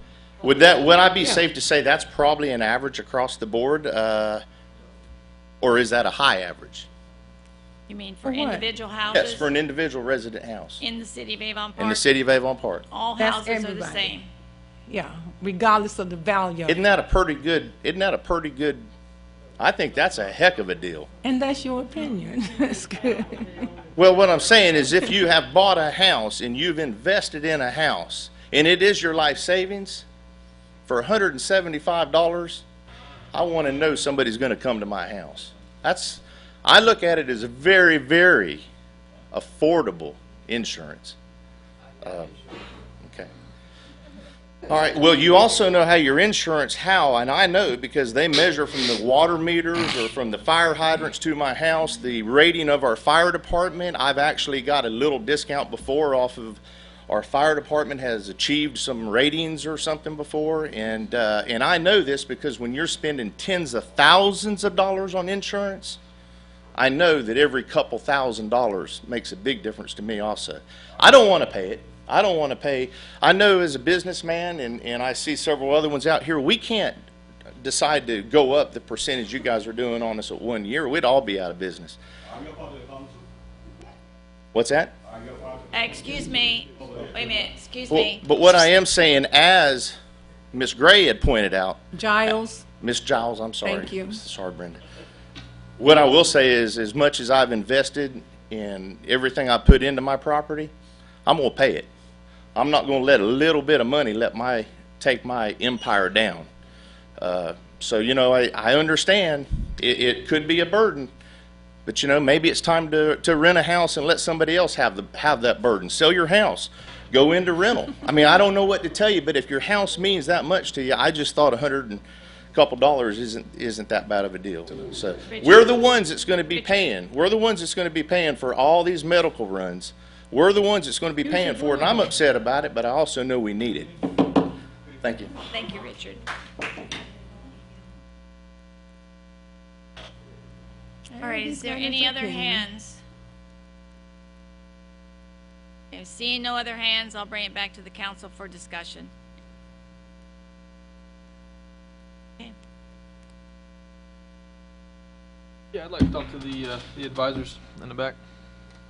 would I be safe to say that's probably an average across the board, or is that a high average? You mean For for what? individual houses? Yes, for an individual resident house In the city of Avon Park? in the city of Avon Park. All That's houses are the everybody. same. Yeah, regardless of the value. Isn't that a pretty good, I think that's a heck of a deal. And that's your opinion. That's good. Well, what I'm saying is if you have bought a house and you've invested in a house and it is your life savings, for $175, I want to know somebody's going to come to my house. I look at it as a very, very affordable insurance. Okay. All right. Well, you also know how your insurance, and I know because they measure from the water meters or from the fire hydrants to my house, the rating of our fire department. I've actually got a little discount before off of our fire department has achieved some ratings or something before, and I know this because when you're spending tens of thousands of dollars on insurance, I know that every couple $1,000s makes a big difference to me also. I don't want to pay it. I don't want to pay. I know as a businessman, and I see several other ones out here, we can't decide to go up the percentage you guys are doing on us at 1 year. We'd all be out of business. What's that? Excuse me. Wait a minute. Excuse me. But what I am saying, as Miss Gray had pointed out, Giles. Miss Giles, I'm sorry. Thank you. Sorry, Brenda. What I will say is, as much as I've invested in everything I put into my property, I'm going to pay it. I'm not going to let a little bit of money take my empire down. So, you know, I understand it could be a burden, but, you know, maybe it's time to rent a house and let somebody else have that burden. Sell your house. Go into rental. I mean, I don't know what to tell you, but if your house means that much to you, I just thought $100 and a couple dollars isn't that bad of a deal. So we're the ones that's going to be paying. We're the ones that's going to be paying for all these medical runs. We're the ones that's going to be paying for it, and I'm upset about it, but I also know we need it. Thank you. Thank you, Richard. All right, is there any other hands? Okay, seeing no other hands, I'll bring it back to the council for discussion. Okay. Yeah, I'd like to talk to the advisors in the back.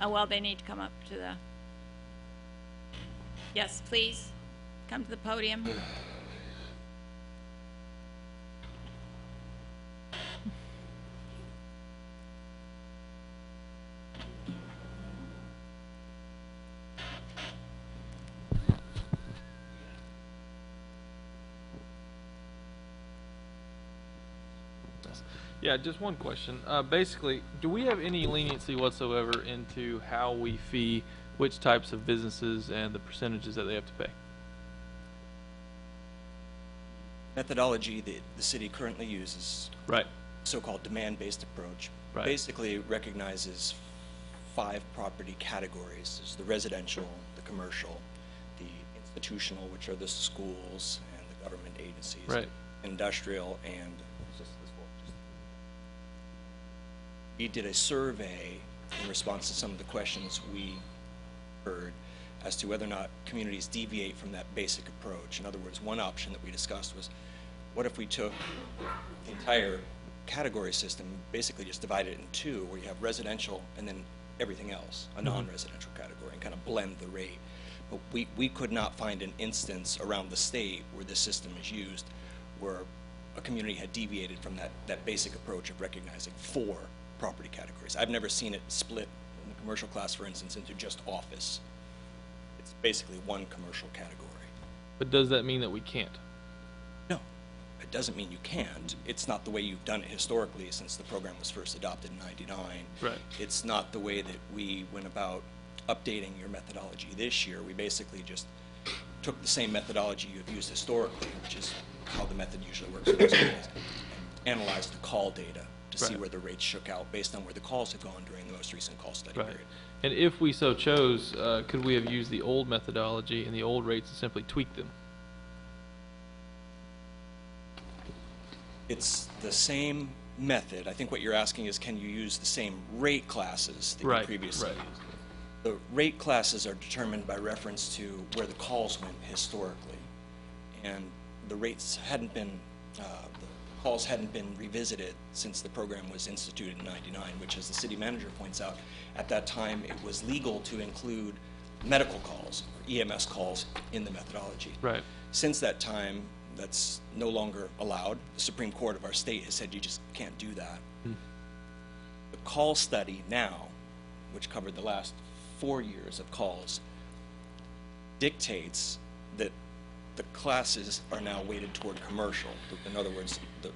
Oh, well, they need to come up to the... Yes, please, come to the podium. Yeah, just one question. Basically, do we have any leniency whatsoever into how we fee which types of businesses and the percentages that they have to pay? Methodology that the city currently uses, Right. so-called demand-based approach, Right. basically recognizes 5 property categories. There's the residential, the commercial, the institutional, which are the schools and the government agencies, Right. industrial, and we did a survey in response to some of the questions we heard as to whether or not communities deviate from that basic approach. In other words, one option that we discussed was, what if we took the entire category system, basically just divided it in 2, where you have residential and then everything else, a non-residential category, and kind of blend the rate. But we could not find an instance around the state where this system is used where a community had deviated from that basic approach of recognizing 4 property categories. I've never seen it split in the commercial class, for instance, into just office. It's basically one commercial category. But does that mean that we can't? No, it doesn't mean you can't. It's not the way you've done it historically since the program was first adopted in '99. Right. It's not the way that we went about updating your methodology this year. We basically just took the same methodology you've used historically, which is how the method usually works with schools, and analyzed the call data to see Right. where the rates shook out based on where the calls have gone during the most recent call study Right. period. And if we so chose, could we have used the old methodology and the old rates and simply tweak them? It's the same method. I think what you're asking is, can you use the same rate classes that Right, you previously right. used? The rate classes are determined by reference to where the calls went historically. And the rates hadn't been, the calls hadn't been revisited since the program was instituted in '99, which, as the city manager points out, at that time it was legal to include medical calls, or EMS calls, in the methodology. Right. Since that time, that's no longer allowed. The Supreme Court of our state has said you just can't do that. The call study now, which covered the last 4 years of calls, dictates that the classes are now weighted toward commercial. In other words, the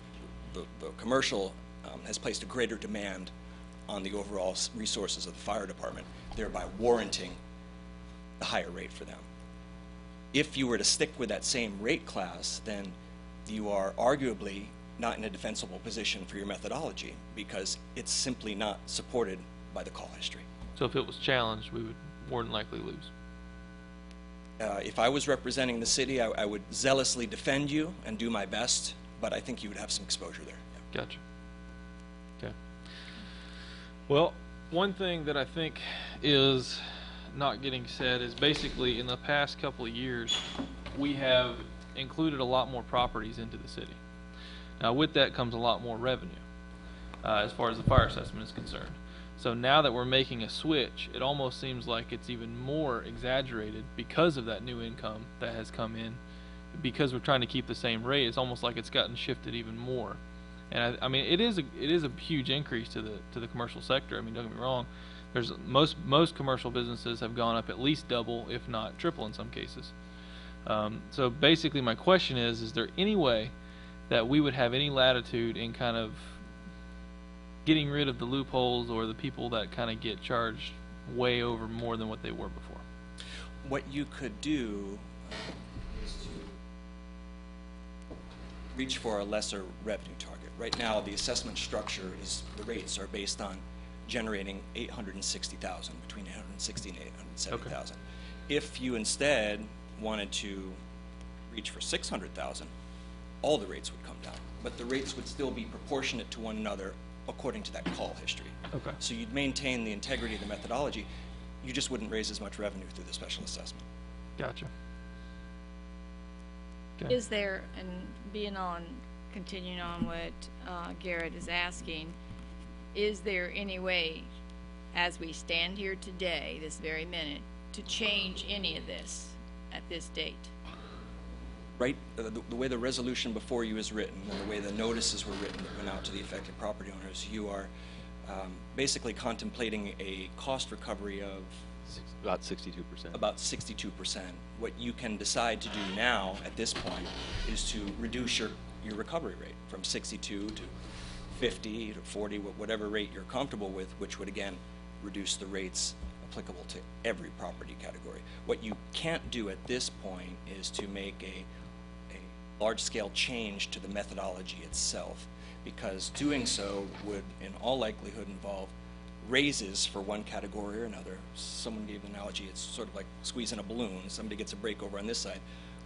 commercial has placed a greater demand on the overall resources of the fire department, thereby warranting the higher rate for them. If you were to stick with that same rate class, then you are arguably not in a defensible position for your methodology because it's simply not supported by the call history. So if it was challenged, we would more than likely lose. If I was representing the city, I would zealously defend you and do my best, but I think you would have some exposure there. Yeah. Gotcha. Okay. Well, one thing that I think is not getting said is basically in the past couple of years, we have included a lot more properties into the city. Now, with that comes a lot more revenue as far as the fire assessment is concerned. So now that we're making a switch, it almost seems like it's even more exaggerated because of that new income that has come in. Because we're trying to keep the same rate, it's almost like it's gotten shifted even more. And I mean, it is a huge increase to the commercial sector. I mean, don't get me wrong. There's most commercial businesses have gone up at least double, if not triple in some cases. So basically, my question is there any way that we would have any latitude in kind of getting rid of the loopholes or the people that kind of get charged way over more than what they were before? What you could do is to reach for a lesser revenue target. Right now, the assessment structure is, the rates are based on generating 860,000, between 860 and 870,000. If you instead wanted to reach for 600,000, all the rates would come down, but the rates would still be proportionate to one another according to that call history. Okay. So you'd maintain the integrity of the methodology, you just wouldn't raise as much revenue through the special assessment. Gotcha. Okay. Is there, and continuing on what Garrett is asking, is there any way, as we stand here today, this very minute, to change any of this at this date? Right, the way the resolution before you is written, and the way the notices were written that went out to the affected property owners, you are basically contemplating a cost recovery of about 62%. About 62%. What you can decide to do now, at this point, is to reduce your recovery rate from 62 to 50 to 40, whatever rate you're comfortable with, which would again reduce the rates applicable to every property category. What you can't do at this point is to make a large-scale change to the methodology itself, because doing so would in all likelihood involve raises for one category or another. Someone gave the analogy, it's sort of like squeezing a balloon. Somebody gets a break over on this side,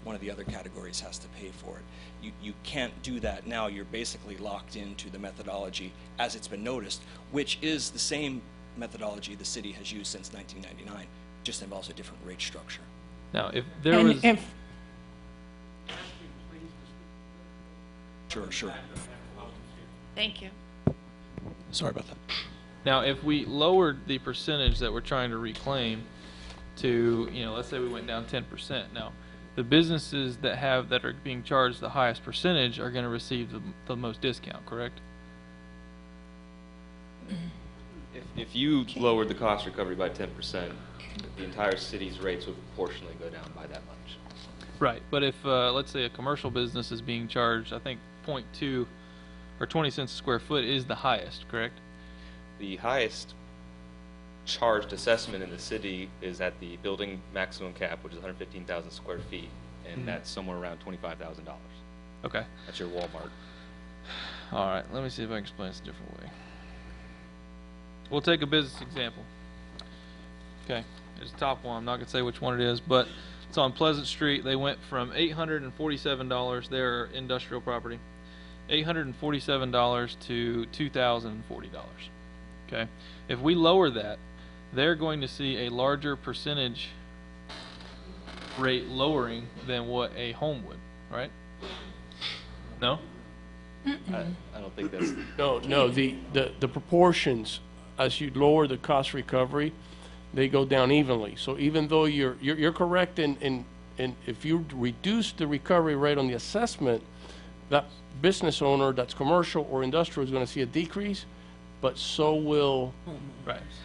one of the other categories has to pay for it. You can't do that now. You're basically locked into the methodology as it's been noticed, which is the same methodology the city has used since 1999, just involves a different rate structure. Now, if there was... Sure. Thank you. Sorry about that. Now, if we lowered the percentage that we're trying to reclaim to, let's say we went down 10%. Now, the businesses that are being charged the highest percentage are going to receive the most discount, correct? If you lowered the cost recovery by 10%, the entire city's rates would proportionally go down by that much. Right, but if, let's say a commercial business is being charged, I think 0.2 or 20 cents a square foot is the highest, correct? The highest charged assessment in the city is at the building maximum cap, which is 115,000 square feet, and that's somewhere around $25,000. Okay. That's your Walmart. All right, let me see if I can explain this a different way. We'll take a business example. Okay, there's the top one. I'm not going to say which one it is, but it's on Pleasant Street. They went from $847, their industrial property, $847 to $2,040. Okay, if we lower that, they're going to see a larger percentage rate lowering than what a home would, right? No? I don't think that's... No, the proportions, as you lower the cost recovery, they go down evenly. So even though you're correct in if you reduce the recovery rate on the assessment, that business owner that's commercial or industrial is going to see a decrease, but so will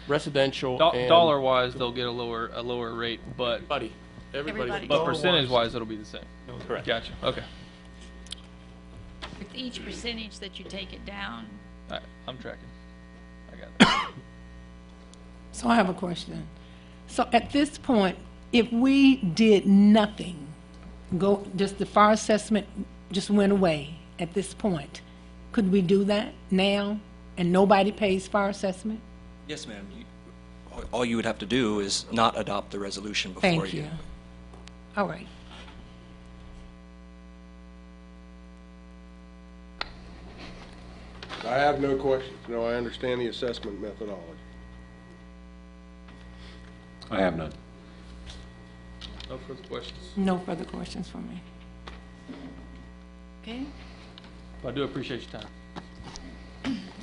residential. And Dollar wise, they'll get a lower rate, but everybody. But percentage wise, it'll be the same. Correct. Gotcha. Okay. With each percentage that you take it down. All right, I'm tracking. I got that. So I have a question. So at this point, if we did nothing, just the fire assessment just went away at this point, could we do that now and nobody pays fire assessment? Yes, ma'am. All you would have to do is not adopt the resolution before Thank you. All right. I have no questions. No, I understand the assessment methodology. I have none. No further questions. No further questions for me. Okay, I do appreciate your time.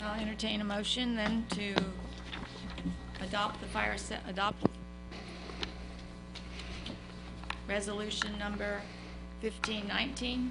I'll entertain a motion then to adopt adopt resolution number 1519.